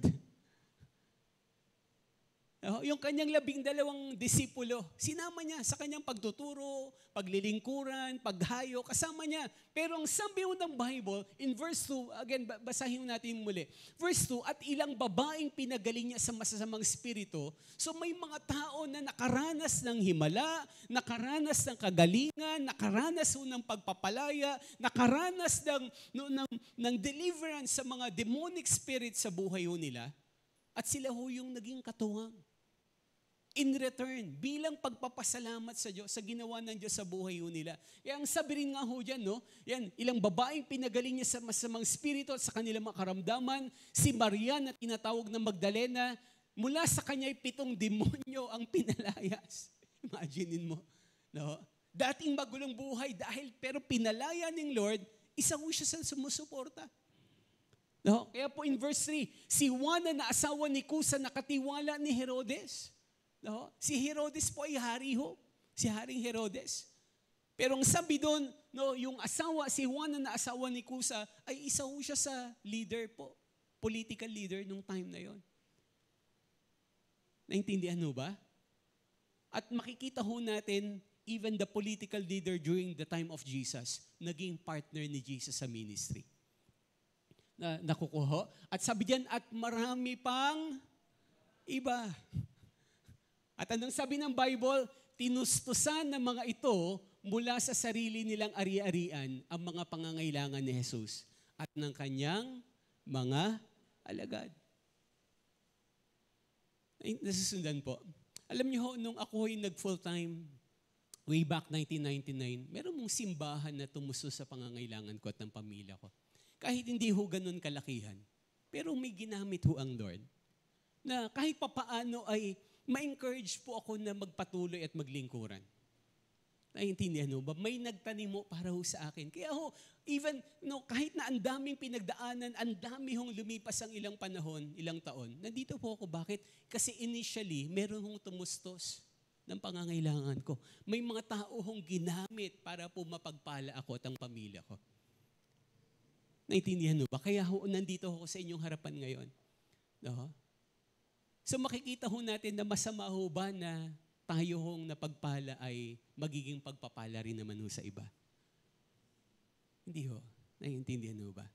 S1: Yung kanyang 12 disipulo, sinama niya sa kanyang pagtuturo, paglilingkuran, paghayo, kasama niya. Pero ang sabi ng Bible, in verse 2, again, basahin natin muli. Verse 2, at ilang babaeng pinagaling niya sa masasamang spirito. So may mga tao na nakaranas ng himala, nakaranas ng kagalingan, nakaranas ng pagpapalaya, nakaranas ng deliverance sa mga demonic spirits sa buhay nila. At sila yung naging katuwang. In return, bilang pagpapasalamat sa Diyos, sa ginawa ng Diyos sa buhay nila. Kaya ang sabi rin nga dyan, yan, ilang babaeng pinagaling niya sa masamang spirito at sa kanilang mga karamdaman, si Maria na tinatawag na Magdalena, mula sa kanya'y 7 demonyo ang pinalayas. Imaginin mo. No? Dating magulong buhay pero pinalaya ng Lord, isa siya sa sumusuporta. No? Kaya po in verse 3, si Juana na asawa ni Kusa nakatiwala ni Herodes. No? Si Herodes po ay hari ho. Si Haring Herodes. Pero ang sabi doon, yung si Juana na asawa ni Kusa ay isa siya sa leader po. Political leader nung time na yon. Naintindihan mo ba? At makikita natin, even the political leader during the time of Jesus, naging partner ni Jesus sa ministry. Nakukuha. At sabi diyan, at marami pang iba. At anong sabi ng Bible? Tinustusan ng mga ito mula sa sarili nilang ari-arian ang mga pangangailangan ni Jesus at ng kanyang mga alagad. Nasusundan po. Alam niyo nung ako ay nag-full-time, way back 1999, meron mong simbahan na tumusto sa pangangailangan ko at ng pamilya ko. Kahit hindi ganun kalakihan, pero may ginamit ang Lord na kahit papaano ay ma-encourage po ako na magpatuloy at maglingkuran. Naiintindihan ba? May nagtanim para sa akin. Kaya even kahit na ang daming pinagdaanan, ang dami lumipas ang ilang panahon, ilang taon, nandito po ako. Bakit? Kasi initially, meron tumustos ng pangangailangan ko. May mga tao ginamit para po mapagpala ako at ang pamilya ko. Naintindihan ba? Kaya nandito ako sa inyong harapan ngayon. No? So makikita natin na masama ba na tayo napagpala ay magiging pagpapala rin naman sa iba. Hindi Naiintindihan ba?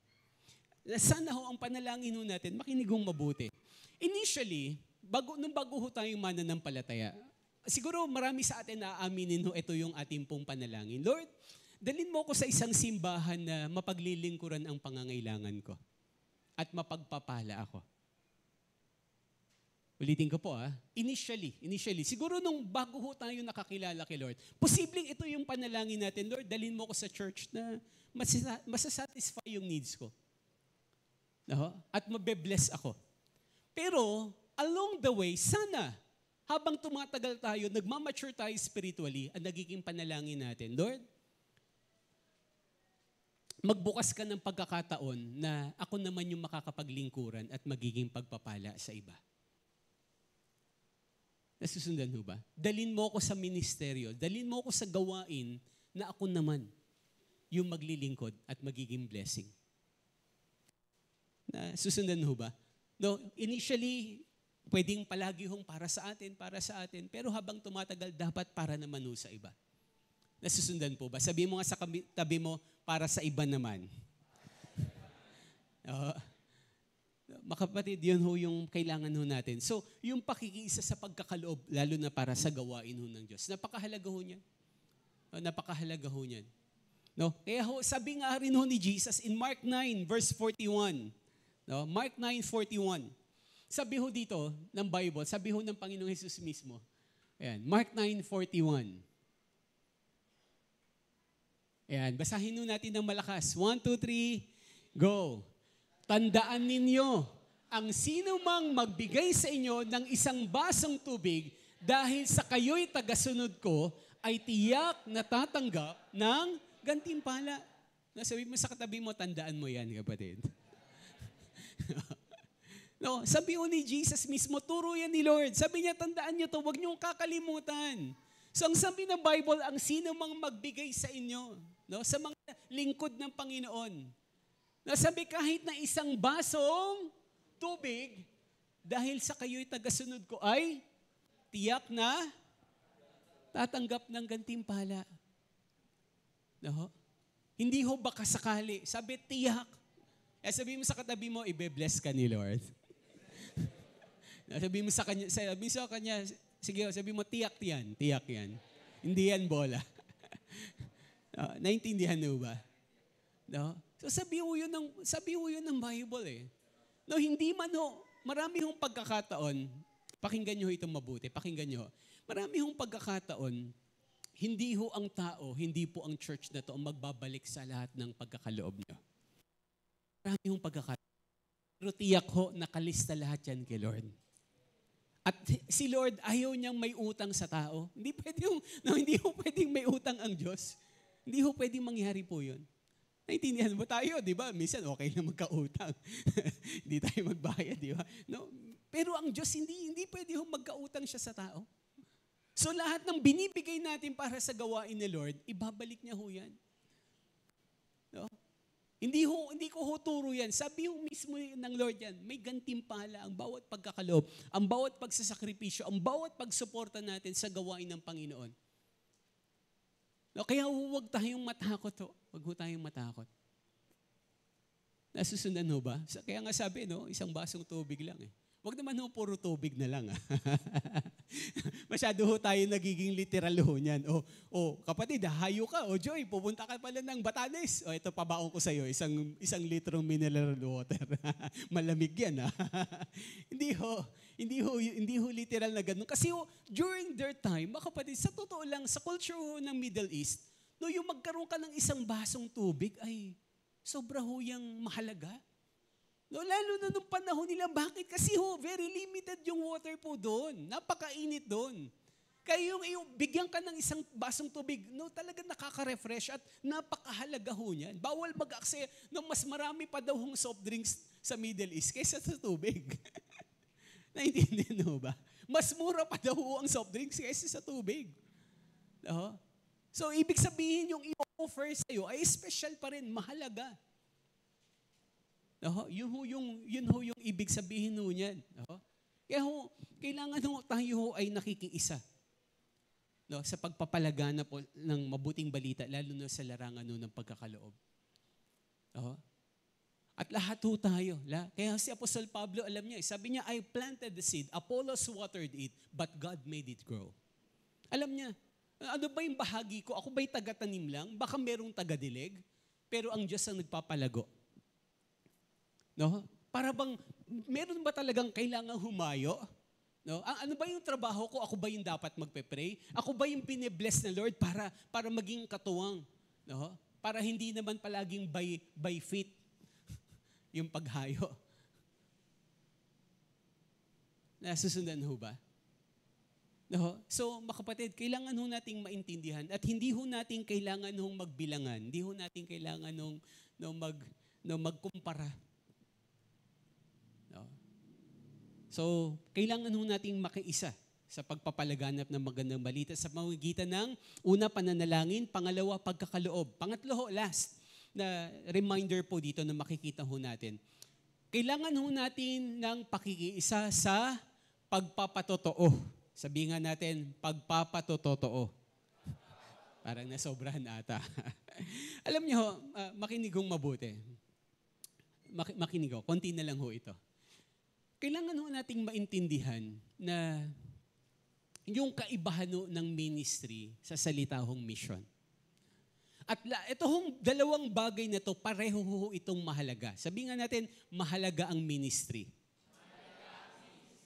S1: Sana ang panalangin natin, makinig mabuti. Initially, nung bago tayong mananampalataya, siguro marami sa atin na aaminin ito yung ating pong panalangin. Lord, dalhin mo ako sa isang simbahan na mapaglilingkuran ang pangangailangan ko at mapagpapala ako. Ulitin ko po initially, siguro nung bago tayo nakakilala kay Lord, posibleng ito yung panalangin natin, Lord, dalhin mo ko sa church na masasatisfy yung needs ko. At mabe-bless ako. Pero, along the way, sana, habang tumatagal tayo, nagmamature tayo spiritually, ang nagiging panalangin natin, Lord, magbukas ka ng pagkakataon na ako naman yung makakapaglingkuran at magiging pagpapala sa iba. Nasusundan ho ba? Dalin mo ako sa ministeryo, dalin mo ako sa gawain na ako naman yung maglilingkod at magiging blessing. Nasusundan ho ba? No, initially, pwedeng palagi hong para sa atin, pero habang tumatagal, dapat para naman ho sa iba. Nasusundan po ba? Sabi mo nga sa tabi mo, para sa iba naman. Makapatid, yun ho yung kailangan ho natin. So, yung pakikiisa sa pagkakaloob, lalo na para sa gawain ho ng Diyos. Napakahalaga ho niyan. Napakahalaga ho niyan. No? Kaya ho, sabi nga rin ho ni Jesus in Mark 9, verse 41. No? Mark 9:41. Sabi ho dito ng Bible, sabi ho ng Panginoong Hesus mismo. Ayan, Mark 9:41. Ayan, basahin ho natin ng malakas. 1, 2, 3, go. Tandaan ninyo, ang sino mang magbigay sa inyo ng isang basong tubig dahil sa kayo'y tagasunod ko, ay tiyak na tatanggap ng gantimpala. Sabi mo sa katabi mo, tandaan mo yan, kapatid. No, sabi ho ni Jesus mismo, turo yan ni Lord. Sabi niya, tandaan niyo to, huwag niyong kakalimutan. So ang sabi ng Bible, ang sino mang magbigay sa inyo, no, sa mga lingkod ng Panginoon, nasabi kahit na isang basong tubig, dahil sa kayo'y tagasunod ko ay tiyak na tatanggap ng gantimpala. No? Hindi ho baka sakali. Sabi tiyak. Sabi mo sa katabi mo, ibe-bless ka ni Lord. Sabi mo sa kanya, sige, sabi mo, tiyak yan. Hindi yan bola. Naintindihan mo ba? No? So sabi ho yun ng Bible eh. No, hindi man ho, marami hong pagkakataon, pakinggan nyo itong mabuti, pakinggan nyo. Marami hong pagkakataon, hindi ho ang tao, hindi po ang church na to ang magbabalik sa lahat ng pagkakaloob nyo. Marami hong pagkakataon. Pero tiyak ho, nakalista lahat yan kay Lord. At si Lord, ayaw niyang may utang sa tao. Hindi ho pwedeng may utang ang Diyos. Hindi ho pwedeng mangyari po yun. Naintindihan mo tayo, di ba? Minsan okay na magkautang. Hindi tayo magbayad, di ba? No? Pero ang Diyos, hindi pwede ho magkautang siya sa tao. So lahat ng binibigay natin para sa gawain ni Lord, ibabalik niya ho yan. No? Hindi ko ho turo yan. Sabi ho mismo ng Lord yan, may gantimpala ang bawat pagkakaloob, ang bawat pagsasakripisyo, ang bawat pagsuporta natin sa gawain ng Panginoon. No, kaya huwag tayong matakot ho. Huwag ho tayong matakot. Nasusundan ho ba? Kaya nga sabi, no, isang basong tubig lang eh. Huwag naman ho, puro tubig na lang. Masyado ho tayo nagiging literal ho niyan. Kapatid, hayo ka. Joy, pupunta ka pala ng Batanes. Ito, pabaon ko sa'yo, isang litrong mineral water. Malamig yan, ha? Hindi ho literal na ganun. Kasi during their time, mga kapatid, sa totoo lang, sa culture ng Middle East, no, yung magkaroon ka ng isang basong tubig, ay sobra ho yung mahalaga. No, lalo na nung panahon nila, bakit? Kasi very limited yung water po doon. Napakainit doon. Kaya yung bigyan ka ng isang basong tubig, no, talaga nakaka-refresh at napakahalaga ho niyan. Bawal mag-akse, no, mas marami pa daw hong soft drinks sa Middle East kaysa sa tubig. Naintindihan mo ba? Mas mura pa daw ang soft drinks kaysa sa tubig. No? So, ibig sabihin yung i-offer sa'yo ay special pa rin, mahalaga. Yun ho yung ibig sabihin ho niyan. Kaya kailangan tayo ay nakikiisa sa pagpapalagana po ng mabuting balita, lalo na sa larangan ng pagkakaloob. At lahat ho tayo. Kaya si Apostol Pablo, alam niya, sabi niya, I planted the seed, Apollos watered it, but God made it grow. Alam niya, ano ba yung bahagi ko? Ako ba'y taga-tanim lang? Baka merong taga-dilig? Pero ang Diyos ang nagpapalago. No? Para bang, meron ba talagang kailangang humayo? No? Ano ba yung trabaho ko? Ako ba yung dapat magpe-pray? Ako ba yung bine-bless na Lord para maging katuwang? No? Para hindi naman palaging by faith yung paghayo. Nasusundan ho ba? No? So, mga kapatid, kailangan ho nating maintindihan at hindi ho natin kailangan hong magbilangan. Hindi ho natin kailangan magkumpara. No? So, kailangan ho nating makiisa sa pagpapalaganap ng magandang balita sa pamamagitan ng una, pananalangin, pangalawa, pagkakaloob. Pangatlo, last na reminder po dito na makikita ho natin. Kailangan ho natin ng pakikiisa sa pagpapatotoo. Sabihin nga natin, pagpapatotoo. Parang nasobrahan ata. Alam niyo, makinig hong mabuti. Makinig ho, konti na lang ho ito. Kailangan ho nating maintindihan na yung kaibahan ng ministry sa salita hong mission. At ito hong dalawang bagay na to, pareho ho itong mahalaga. Sabihin nga natin, mahalaga ang ministry.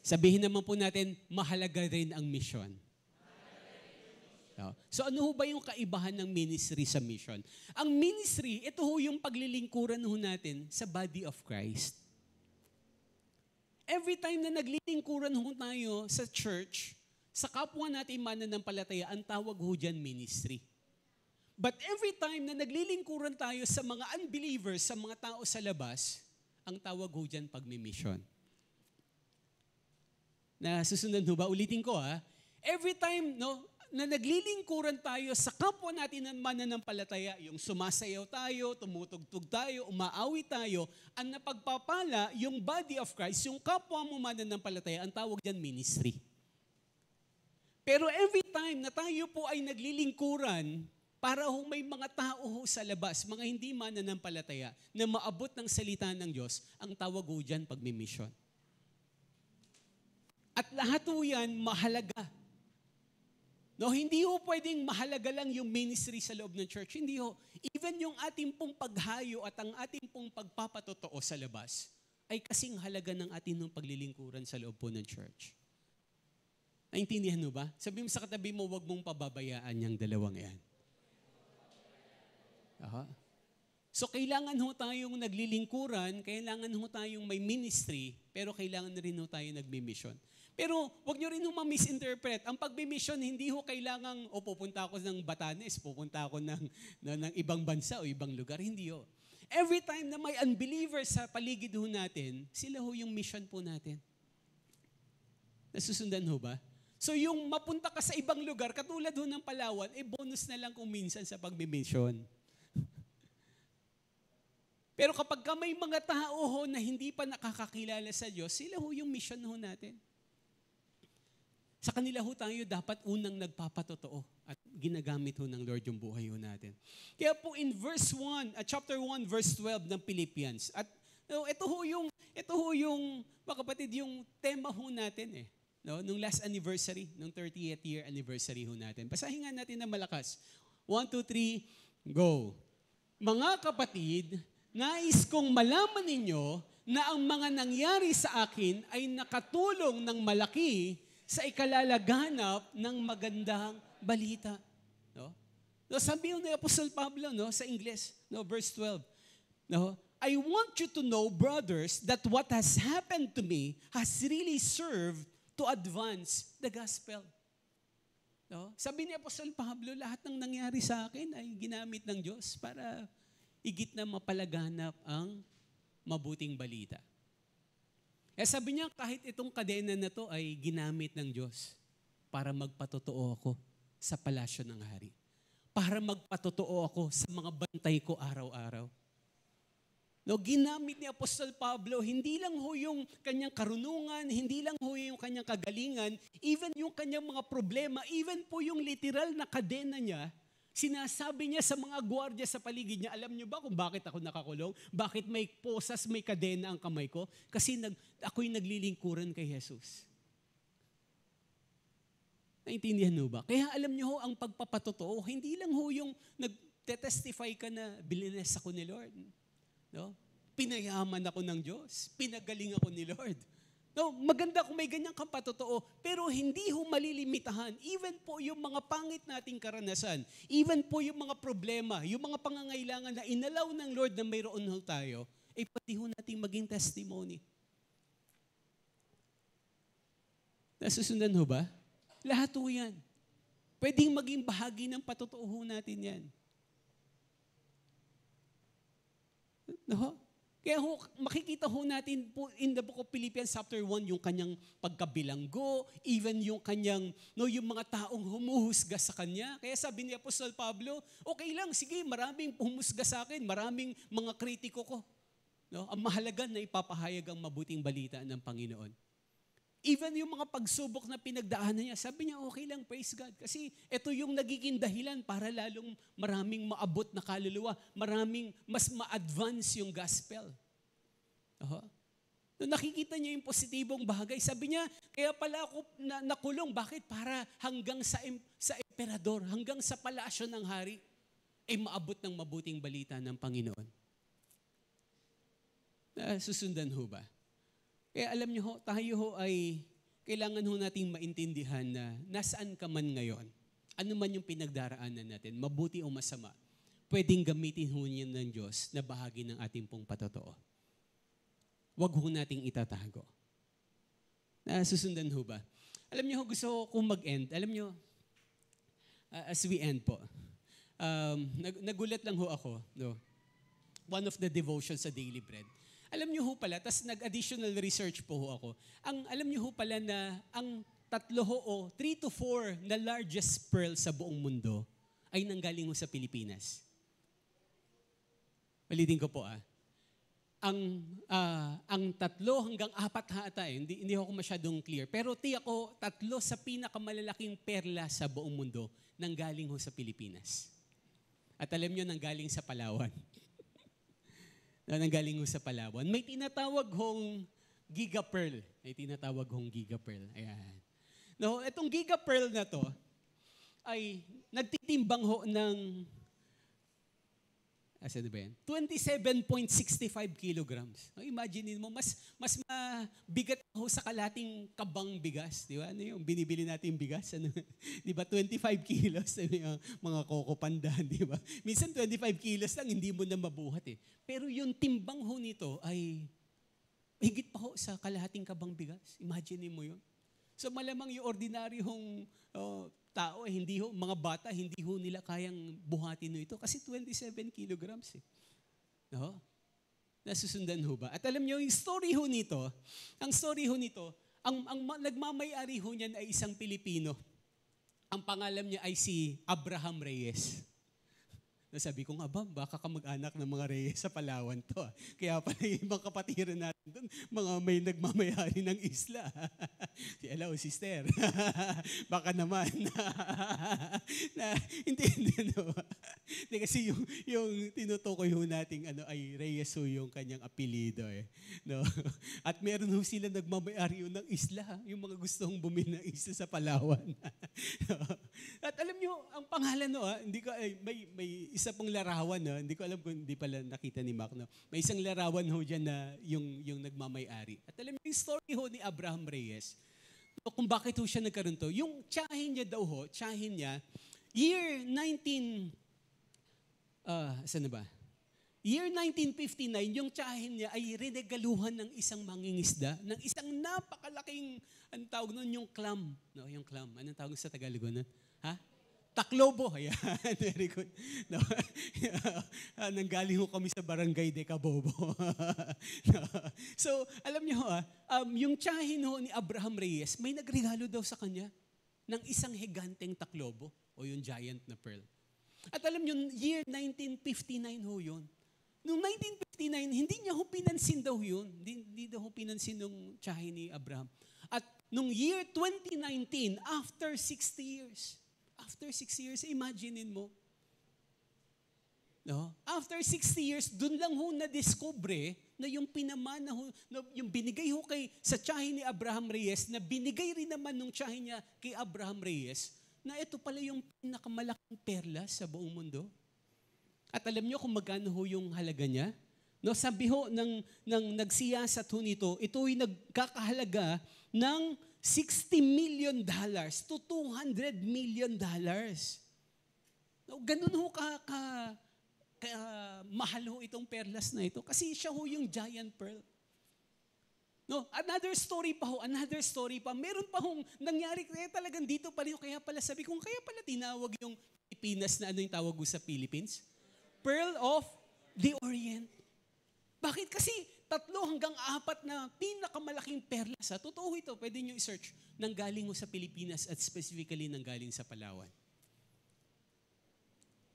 S1: Sabihin naman po natin, mahalaga rin ang mission. So ano ho ba yung kaibahan ng ministry sa mission? Ang ministry, ito ho yung paglilingkuran ho natin sa body of Christ. Every time na naglilingkuran ho tayo sa church, sa kapwa natin mananampalataya, ang tawag ho dyan ministry. But every time na naglilingkuran tayo sa mga unbelievers, sa mga tao sa labas, ang tawag ho dyan pagmimission. Nasusundan ho ba? Ulitin ko Every time na naglilingkuran tayo sa kapwa natin ng mananampalataya, yung sumasayaw tayo, tumutugtog tayo, umaawi tayo, ang napagpapala, yung body of Christ, yung kapwa mo mananampalataya, ang tawag dyan ministry. Pero every time na tayo po ay naglilingkuran, para ho may mga tao ho sa labas, mga hindi mananampalataya, na maabot ng salita ng Diyos, ang tawag ho dyan pagmimission. At lahat ho yan mahalaga. Hindi ho pwedeng mahalaga lang yung ministry sa loob ng church. Hindi ho. Even yung ating pong paghayo at ang ating pong pagpapatotoo sa labas ay kasing halaga ng ating ng paglilingkuran sa loob po ng church. Naintindihan mo ba? Sabi mo sa katabi mo, huwag mong pababayaan yung dalawang yan. So kailangan ho tayong naglilingkuran, kailangan ho tayong may ministry, pero kailangan na rin ho tayo nagmi-mission. Pero wag nyo rin ho ma-misinterpret. Ang pagmi-mission, hindi ho kailangang, pupunta ako ng Batanes, pupunta ako ng ibang bansa o ibang lugar. Hindi ho. Every time na may unbelievers sa paligid ho natin, sila ho yung mission po natin. Nasusundan ho ba? So yung mapunta ka sa ibang lugar, katulad ho ng Palawan, bonus na lang kung minsan sa pagmi-mission. Pero kapag may mga tao ho na hindi pa nakakakilala sa Diyos, sila ho yung mission ho natin. Sa kanila ho tayo dapat unang nagpapatotoo at ginagamit ho ng Lord yung buhay ho natin. Kaya po in chapter 1, verse 12 ng Philippians, at ito ho yung mga kapatid, yung tema ho natin nung last anniversary, nung 30th year anniversary ho natin. Basahin nga natin na malakas. 1, 2, 3, go. Mga kapatid, nais kong malaman ninyo na ang mga nangyari sa akin ay nakatulong ng malaki sa ikalalaganap ng magandang balita. Sabi ni Apostol Pablo sa Ingles, verse 12. I want you to know, brothers, that what has happened to me has really served to advance the gospel. Sabi ni Apostol Pablo, lahat ng nangyari sa akin ay ginamit ng Diyos para higit na mapalaganap ang mabuting balita. Sabi niya, kahit itong kadena na to ay ginamit ng Diyos para magpatotoo ako sa palasyo ng hari. Para magpatotoo ako sa mga bantay ko araw-araw. Ginamit ni Apostol Pablo, hindi lang ho yung kanyang karunungan, hindi lang ho yung kanyang kagalingan, even yung kanyang mga problema, even po yung literal na kadena niya, sinasabi niya sa mga gwardiya sa paligid niya, alam niyo ba kung bakit ako nakakulong? Bakit may posas, may kadena ang kamay ko? Kasi ako'y naglilingkuran kay Jesus. Naintindihan mo ba? Kaya alam niyo ho, ang pagpapatotoo, hindi lang ho yung nag-testify ka na bless ako ni Lord. Pinayaman ako ng Diyos. Pinagaling ako ni Lord. Maganda kung may ganyang kapatotoo, pero hindi ho malilimitahan. Even po yung mga pangit nating karanasan, even po yung mga problema, yung mga pangangailangan na inalaw ng Lord na mayroon ho tayo, pati ho nating maging testimony. Nasusundan ho ba? Lahat ho yan. Pwedeng maging bahagi ng patotoo ho natin yan. Kaya makikita natin po in the book of Philippians chapter 1 yung kanyang pagkabilanggo, even yung kanyang, yung mga taong humuhusga sa kanya. Kaya sabi ni Apostol Pablo, okay lang, sige, maraming humusga sa akin, maraming mga kritiko ko. Ang mahalaga na ipapahayag ang mabuting balita ng Panginoon. Even yung mga pagsubok na pinagdaanan niya, sabi niya, okay lang, praise God. Kasi ito yung nagiging dahilan para lalong maraming maabot na kaluluwa, maraming mas ma-advance yung gospel. Nakikita niya yung positibong bagay. Sabi niya, kaya pala ako nakulong. Bakit? Para hanggang sa emperador, hanggang sa palasyo ng hari, ay maabot ng mabuting balita ng Panginoon. Susundan ho ba? Kaya alam niyo tayo ay kailangan nating maintindihan na nasaan ka man ngayon, ano man yung pinagdaraanan natin, mabuti o masama, pwedeng gamitin niyan ng Diyos na bahagi ng ating pong patotoo. Huwag nating itatago. Susundan ho ba? Alam niyo, gusto kong mag-end. Alam niyo, as we end po, nagulat lang ako, one of the devotions sa Daily Bread. Alam niyo pala, tas nag-additional research po ako. Alam niyo pala na ang 3 to 4 na largest pearl sa buong mundo ay nanggaling sa Pilipinas. Ulitin ko po Ang 3 hanggang 4 ata hindi ako masyadong clear. Pero ako 3 sa pinakamalalaking perla sa buong mundo nanggaling sa Pilipinas. At alam niyo nanggaling sa Palawan. Nanggaling sa Palawan. May tinatawag Giga Pearl. Ayan. Itong Giga Pearl na to ay nagtitimbang ng 27.65 kilograms. Imagine mo, mas mabigat sa kalating kabang bigas. Di ba? Ano yung binibili natin bigas? Di ba? 25 kilos. Yung mga Coco Pandan, di ba? Minsan 25 kilos lang, hindi mo na mabuhat Pero yung timbang nito ay higit pa sa kalahating kabang bigas. Imagine mo yun. So malamang yung ordinaryong tao, mga bata, hindi nila kayang buhatin ito kasi 27 kilograms Nasusundan ba? At alam niyo, yung story nito, ang nagmamay-ari niyan ay isang Pilipino. Ang pangalan niya ay si Abraham Reyes. Sabi ko nga baka kamag-anak ng mga Reyes sa Palawan to. Kaya pala yung ibang kapatiran natin doon, mga may nagmamayari ng isla. Hello, sister. Baka naman. Hindi. Kasi yung tinutukoy nating ay Reyes yung kanyang apelido No? At meron sila nagmamayari ng isla, yung mga gustong bumili ng isla sa Palawan. At alam niyo, ang pangalan hindi ko may isa pong larawan, hindi ko alam kung hindi pala nakita ni Mac. May isang larawan dyan na yung nagmamay-ari. At alam niyo yung story ni Abraham Reyes, kung bakit siya nagkaroon to. Yung tsahin niya daw year 1959, yung tsahin niya ay rinegaluhan ng isang mangingisda, ng isang napakalaking, ang tawag nun, yung clam. Yung clam. Anong tawag sa Tagalog nun? Taklobo. Ayan, very good. Nanggaling kami sa barangay de Cabobo. So, alam niyo yung tsahin ni Abraham Reyes, may nagregalo daw sa kanya ng isang higanteng taklobo o yung giant na pearl. At alam niyo, year 1959 yun. Noong 1959, hindi niya pinansin daw yun. Hindi daw pinansin nung tsahin ni Abraham. At nung year 2019, after 60 years, imaginein mo. After 60 years, dun lang na-discover na yung pinamana yung binigay sa tsahin ni Abraham Reyes, na binigay rin naman nung tsahin niya kay Abraham Reyes, na ito pala yung pinakamalaking perla sa buong mundo. At alam niyo kung magkano yung halaga niya? Sabi ng nagsiyasat nito, ito ay nagkakahalaga ng $60 million to $200 million. Ganun mahal itong perlas na ito kasi siya yung giant pearl. Another story pa. Meron pa nangyari kaya talagang dito pa rin. Kaya pala sabi ko, kaya pala tinawag yung Pilipinas na ano yung tawag sa Philippines? Pearl of the Orient. Bakit? Kasi 3 hanggang 4 na pinakamalaking perlas. Totoo ito, pwede nyo i-search. Nanggaling ho sa Pilipinas at specifically nanggaling sa Palawan.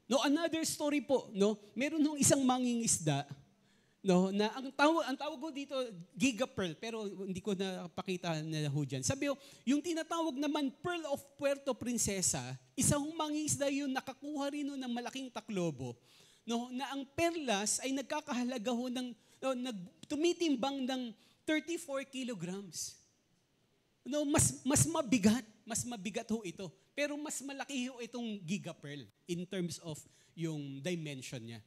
S1: No, another story po, no? Meron hong isang mangingisda, no, na ang tawag ko dito Giga Pearl, pero hindi ko napakita na ho dyan. Sabi ho, yung tinatawag naman Pearl of Puerto Princesa, isang mangingisda yun, nakakuha rin ho ng malaking taklobo, no, na ang perlas ay nagkakahalaga ho ng, tumitimbang ng 34 kilograms. No, mas mabigat ho ito. Pero mas malaki ho itong Giga Pearl in terms of yung dimension niya.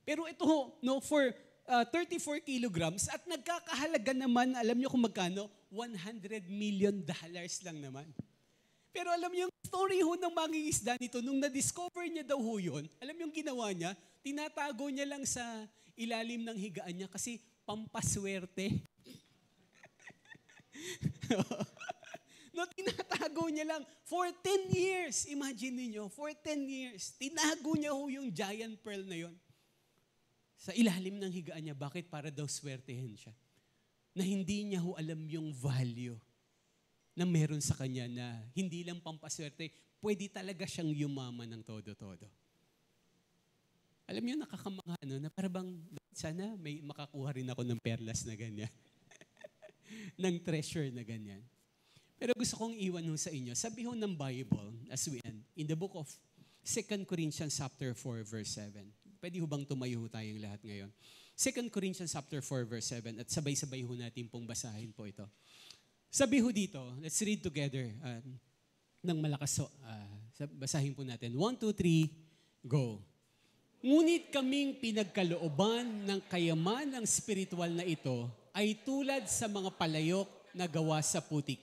S1: Pero ito ho, no, for 34 kilograms at nagkakahalaga naman, alam niyo kung magkano? $100 million lang naman. Pero alam niyo yung story ho ng mangingisda nito, nung na-discover niya daw ho yun, alam niyo yung ginawa niya? Tinatago niya lang sa ilalim ng higaan niya kasi pampaswerte. No, tinatago niya lang for 10 years. Imagine niyo, for 10 years. Tinago niya ho yung giant pearl na yon sa ilalim ng higaan niya. Bakit? Para daw swertehin siya. Na hindi niya ho alam yung value na meron sa kanya na hindi lang pampaswerte, pwede talaga siyang yumaman ng todo-todo. Alam niyo, nakakamangha, no? Na parang sana may makakuha rin ako ng perlas na ganyan. Ng treasure na ganyan. Pero gusto kong iwan ho sa inyo. Sabi ho ng Bible, as we end, in the book of 2 Corinthians chapter 4, verse 7. Pwede ho bang tumayo ho tayong lahat ngayon? 2 Corinthians chapter 4, verse 7. At sabay-sabay ho natin pong basahin po ito. Sabi ho dito, let's read together ng malakas. Basahin po natin. 1, 2, 3, go. Ngunit kaming pinagkalooban ng kayaman ng spiritual na ito ay tulad sa mga palayok na gawa sa putik,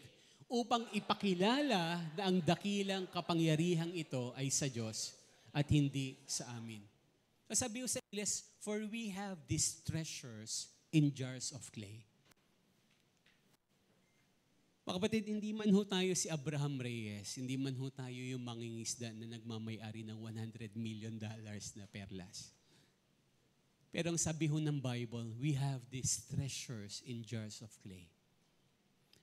S1: upang ipakilala na ang dakilang kapangyarihang ito ay sa Diyos at hindi sa amin. Sabi ko sa English, for we have these treasures in jars of clay. Mga kapatid, hindi man ho tayo si Abraham Reyes, hindi man ho tayo yung mangingisda na nagmamay-ari ng $100 million na perlas. Pero ang sabi ho ng Bible, we have these treasures in jars of clay.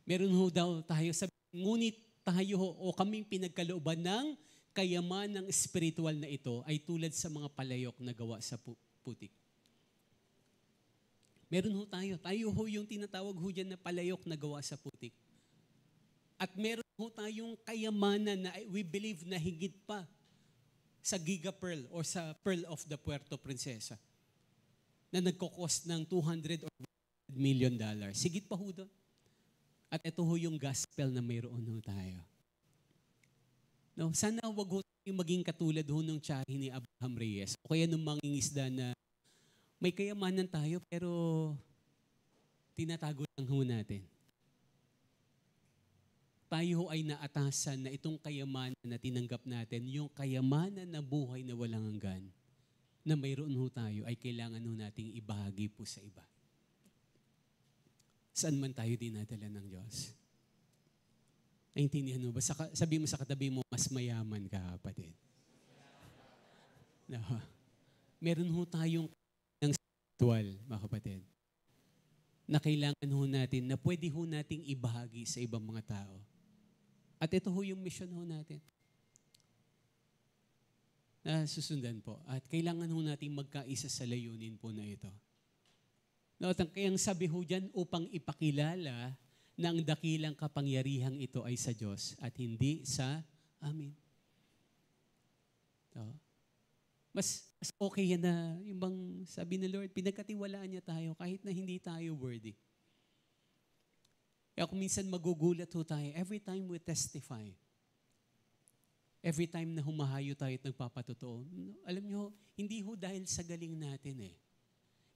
S1: Meron ho daw tayo, ngunit tayo ho, o kaming pinagkalooban ng kayaman ng spiritual na ito ay tulad sa mga palayok na gawa sa putik. Meron ho tayo. Tayo ho yung tinatawag ho dyan na palayok na gawa sa putik. At meron ho tayong kayamanan na we believe na higit pa sa Giga Pearl or sa Pearl of the Puerto Princesa na nagkukos ng $200 million. Sigit pa ho doon. At ito ho yung gospel na mayroon ho tayo. No, sana wag ho tayong maging katulad ho ng tiyahin ni Abraham Reyes o kaya ng mangingisda na may kayamanan tayo pero tinatago lang ho natin. Tayo ho ay naatasan na itong kayamanan na tinanggap natin, yung kayamanan na buhay na walang hanggan, na mayroon ho tayo ay kailangan ho nating ibahagi po sa iba. Saan man tayo dinadala ng Diyos. Naintindihan mo ba? Sabi mo sa katabi mo, mas mayaman ka, kapatid. No. Meron ho tayong ng spiritual, mga kapatid, na kailangan ho natin, na pwede ho nating ibahagi sa ibang mga tao. At ito ho yung mission ho natin. Na susundan po. At kailangan ho nating magkaisa sa layunin po na ito. No, kaya ang sabi ho dyan, upang ipakilala na ang dakilang kapangyarihang ito ay sa Diyos at hindi sa amin. So, mas okay yan na yung bang sabi ng Lord, pinagkatiwalaan niya tayo kahit na hindi tayo worthy. Kaya kung minsan magugulat ho tayo, every time we testify, every time na humahayo tayo at nagpapatotoo, alam niyo, hindi ho dahil sa galing natin eh.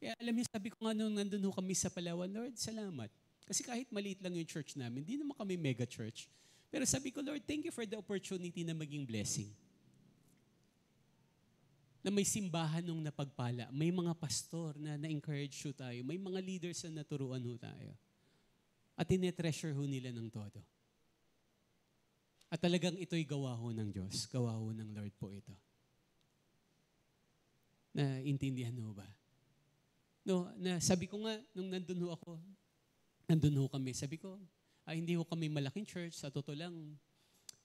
S1: Kaya alam niyo, sabi ko nga nung nandun ho kami sa Palawan, Lord, salamat. Kasi kahit maliit lang yung church namin, hindi naman kami mega church. Pero sabi ko, Lord, thank you for the opportunity na maging blessing. Na may simbahan nung napagpala, may mga pastor na na-encourage ho tayo, may mga leaders na naturuan ho tayo. At tinetreasure ho nila ng todo. At talagang ito'y gawa ho ng Diyos, gawa ho ng Lord po ito. Na intindihan ho ba? No, na sabi ko nga, nung nandun ho kami, sabi ko, hindi ho kami malaking church, sa totoo lang,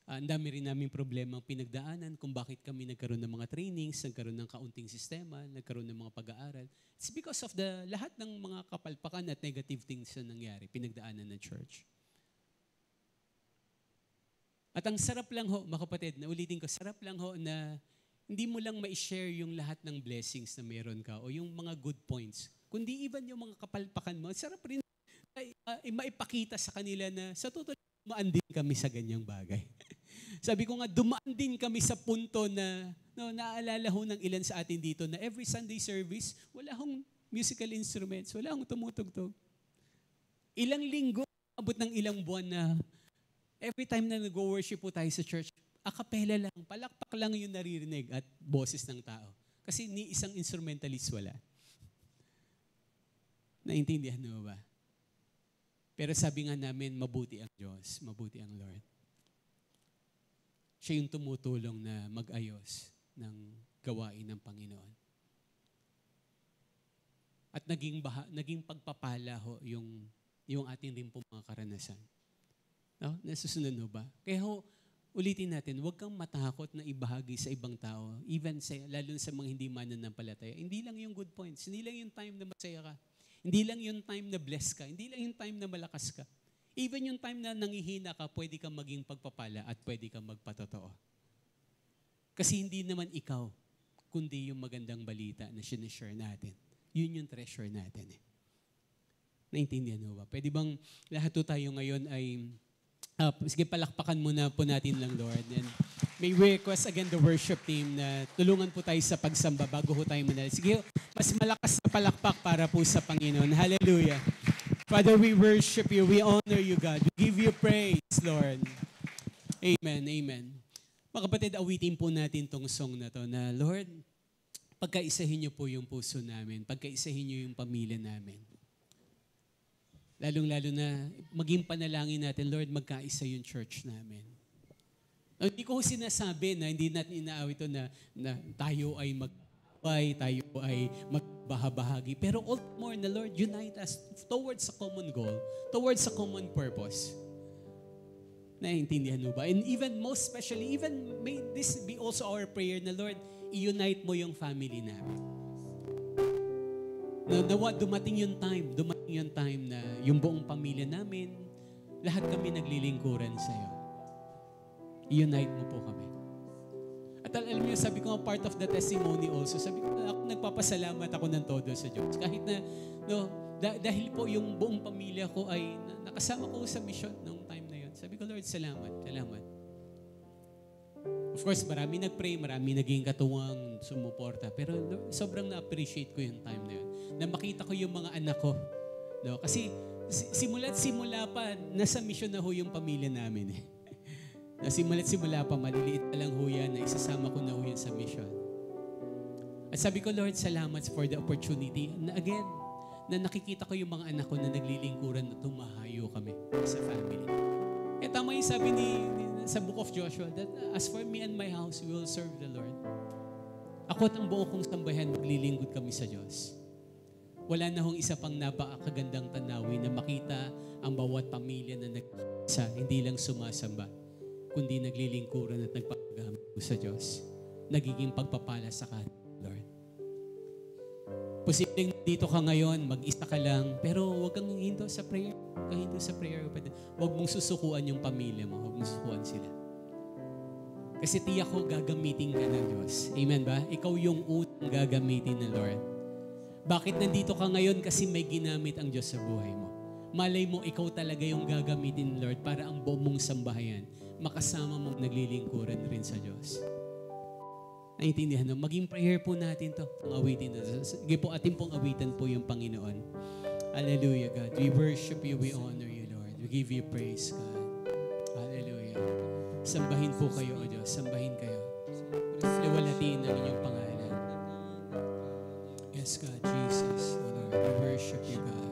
S1: ang dami rin naming problema ang pinagdaanan kung bakit kami nagkaroon ng mga trainings, nagkaroon ng kaunting sistema, nagkaroon ng mga pag-aaral. It's because of lahat ng mga kapalpakan at negative things na nangyari, pinagdaanan ng church. At ang sarap lang ho, mga kapatid, naulitin ko, sarap lang ho na hindi mo lang ma-share yung lahat ng blessings na meron ka o yung mga good points, kundi even yung mga kapalpakan mo. Sarap rin maipakita sa kanila na sa totoo, dumaan din kami sa ganyang bagay. Sabi ko nga, dumaan din kami sa punto na naalala ho ng ilan sa atin dito na every Sunday service, wala hong musical instruments, wala hong tumutugtog. Ilang linggo, abot ng ilang buwan na every time na nag-worship po tayo sa church, a cappella lang, palakpak lang yung naririnig at boses ng tao. Kasi ni isang instrumentalist wala. Naintindihan mo ba? Pero sabi nga namin, mabuti ang Diyos, mabuti ang Lord. Siya yung tumutulong na mag-ayos ng gawain ng Panginoon. At naging pagpapala ho yung ating rin po mga karanasan. No? Nasusunod ho ba? Kaya ho, ulitin natin, huwag kang matakot na ibahagi sa ibang tao, even lalo sa mga hindi mananampalataya. Hindi lang yung good points, hindi lang yung time na masaya ka. Hindi lang yung time na bless ka. Hindi lang yung time na malakas ka. Even yung time na nangihina ka, pwede kang maging pagpapala at pwede kang magpatotoo. Kasi hindi naman ikaw, kundi yung magandang balita na sinishare natin. Yun yung treasure natin. Naintindihan mo ba? Pwede bang lahat tayo ngayon ay, sige palakpakan muna po natin lang, Lord. And may request again the worship team na tulungan po tayo sa pagsamba bago po tayo manal. Sige, mas malakas na palakpak para po sa Panginoon. Hallelujah. Father, we worship you. We honor you, God. We give you praise, Lord. Amen, amen. Mga kapatid, awitin po natin tong song na to na, Lord, pagkaisahin niyo po yung puso namin. Pagkaisahin niyo yung pamilya namin. Lalong-lalo na maging panalangin natin, Lord, magkaisa yung church namin. Hindi ko sinasabi na hindi natin inaawit ito na tayo ay tayo ay magbahabahagi. Pero all more na, Lord, unite us towards a common goal, towards a common purpose. Naiintindihan mo ba? And even most especially, even may this be also our prayer na, Lord, i-unite mo yung family namin. Dumating yung time na yung buong pamilya namin, lahat kami naglilingkuran sa'yo. I-unite mo po kami. At alam niyo, sabi ko nga part of the testimony also, sabi ko, nagpapasalamat ako ng todo sa Diyos. Kahit na, dahil po yung buong pamilya ko ay nakasama ko sa mission nung time na yun. Sabi ko, Lord, salamat. Of course, marami nag-pray, marami naging katuwang sumuporta. Pero sobrang na-appreciate ko yung time na yun. Na makita ko yung mga anak ko. No? Kasi simula pa, nasa mission na ho yung pamilya namin. Simula pa, maliliit pa lang ho yan na isasama ko na ho yan sa mission. At sabi ko, Lord, salamat for the opportunity. Na again, na nakikita ko yung mga anak ko na naglilingkuran na tumahayo kami sa family. Tama yung sabi sa Book of Joshua that as for me and my house, we will serve the Lord. Ako at ang buong kong sambahan, maglilingkod kami sa Diyos. Wala na hong isa pang napakagandang tanawin na makita ang bawat pamilya na hindi lang sumasamba, kundi naglilingkuran at nagpapagamit sa Diyos. Nagiging pagpapala sa kanila, Lord. Posibleng dito ka ngayon, mag-isa ka lang, pero huwag kang hinto sa prayer. Huwag kang hinto sa prayer. Huwag mong susukuan yung pamilya mo. Huwag mong susukuan sila. Kasi tiyak ko, gagamitin ka ng Diyos. Amen ba? Ikaw yung unang gagamitin ng Lord. Bakit nandito ka ngayon? Kasi may ginamit ang Diyos sa buhay mo. Malay mo, ikaw talaga yung gagamitin ng Lord para ang buong mong sambahayan makasama mong naglilingkuran rin sa Diyos. Naintindihan mo? Maging prayer po natin to. Ang awitin na. Sige po, atin pong awitan po yung Panginoon. Hallelujah, God. We worship you. We honor you, Lord. We give you praise, God. Hallelujah. Sambahin po kayo, O Diyos. Sambahin kayo. Liwalatiin ang inyong pangalan. Yes, God. Jesus, O Lord. We worship you, God.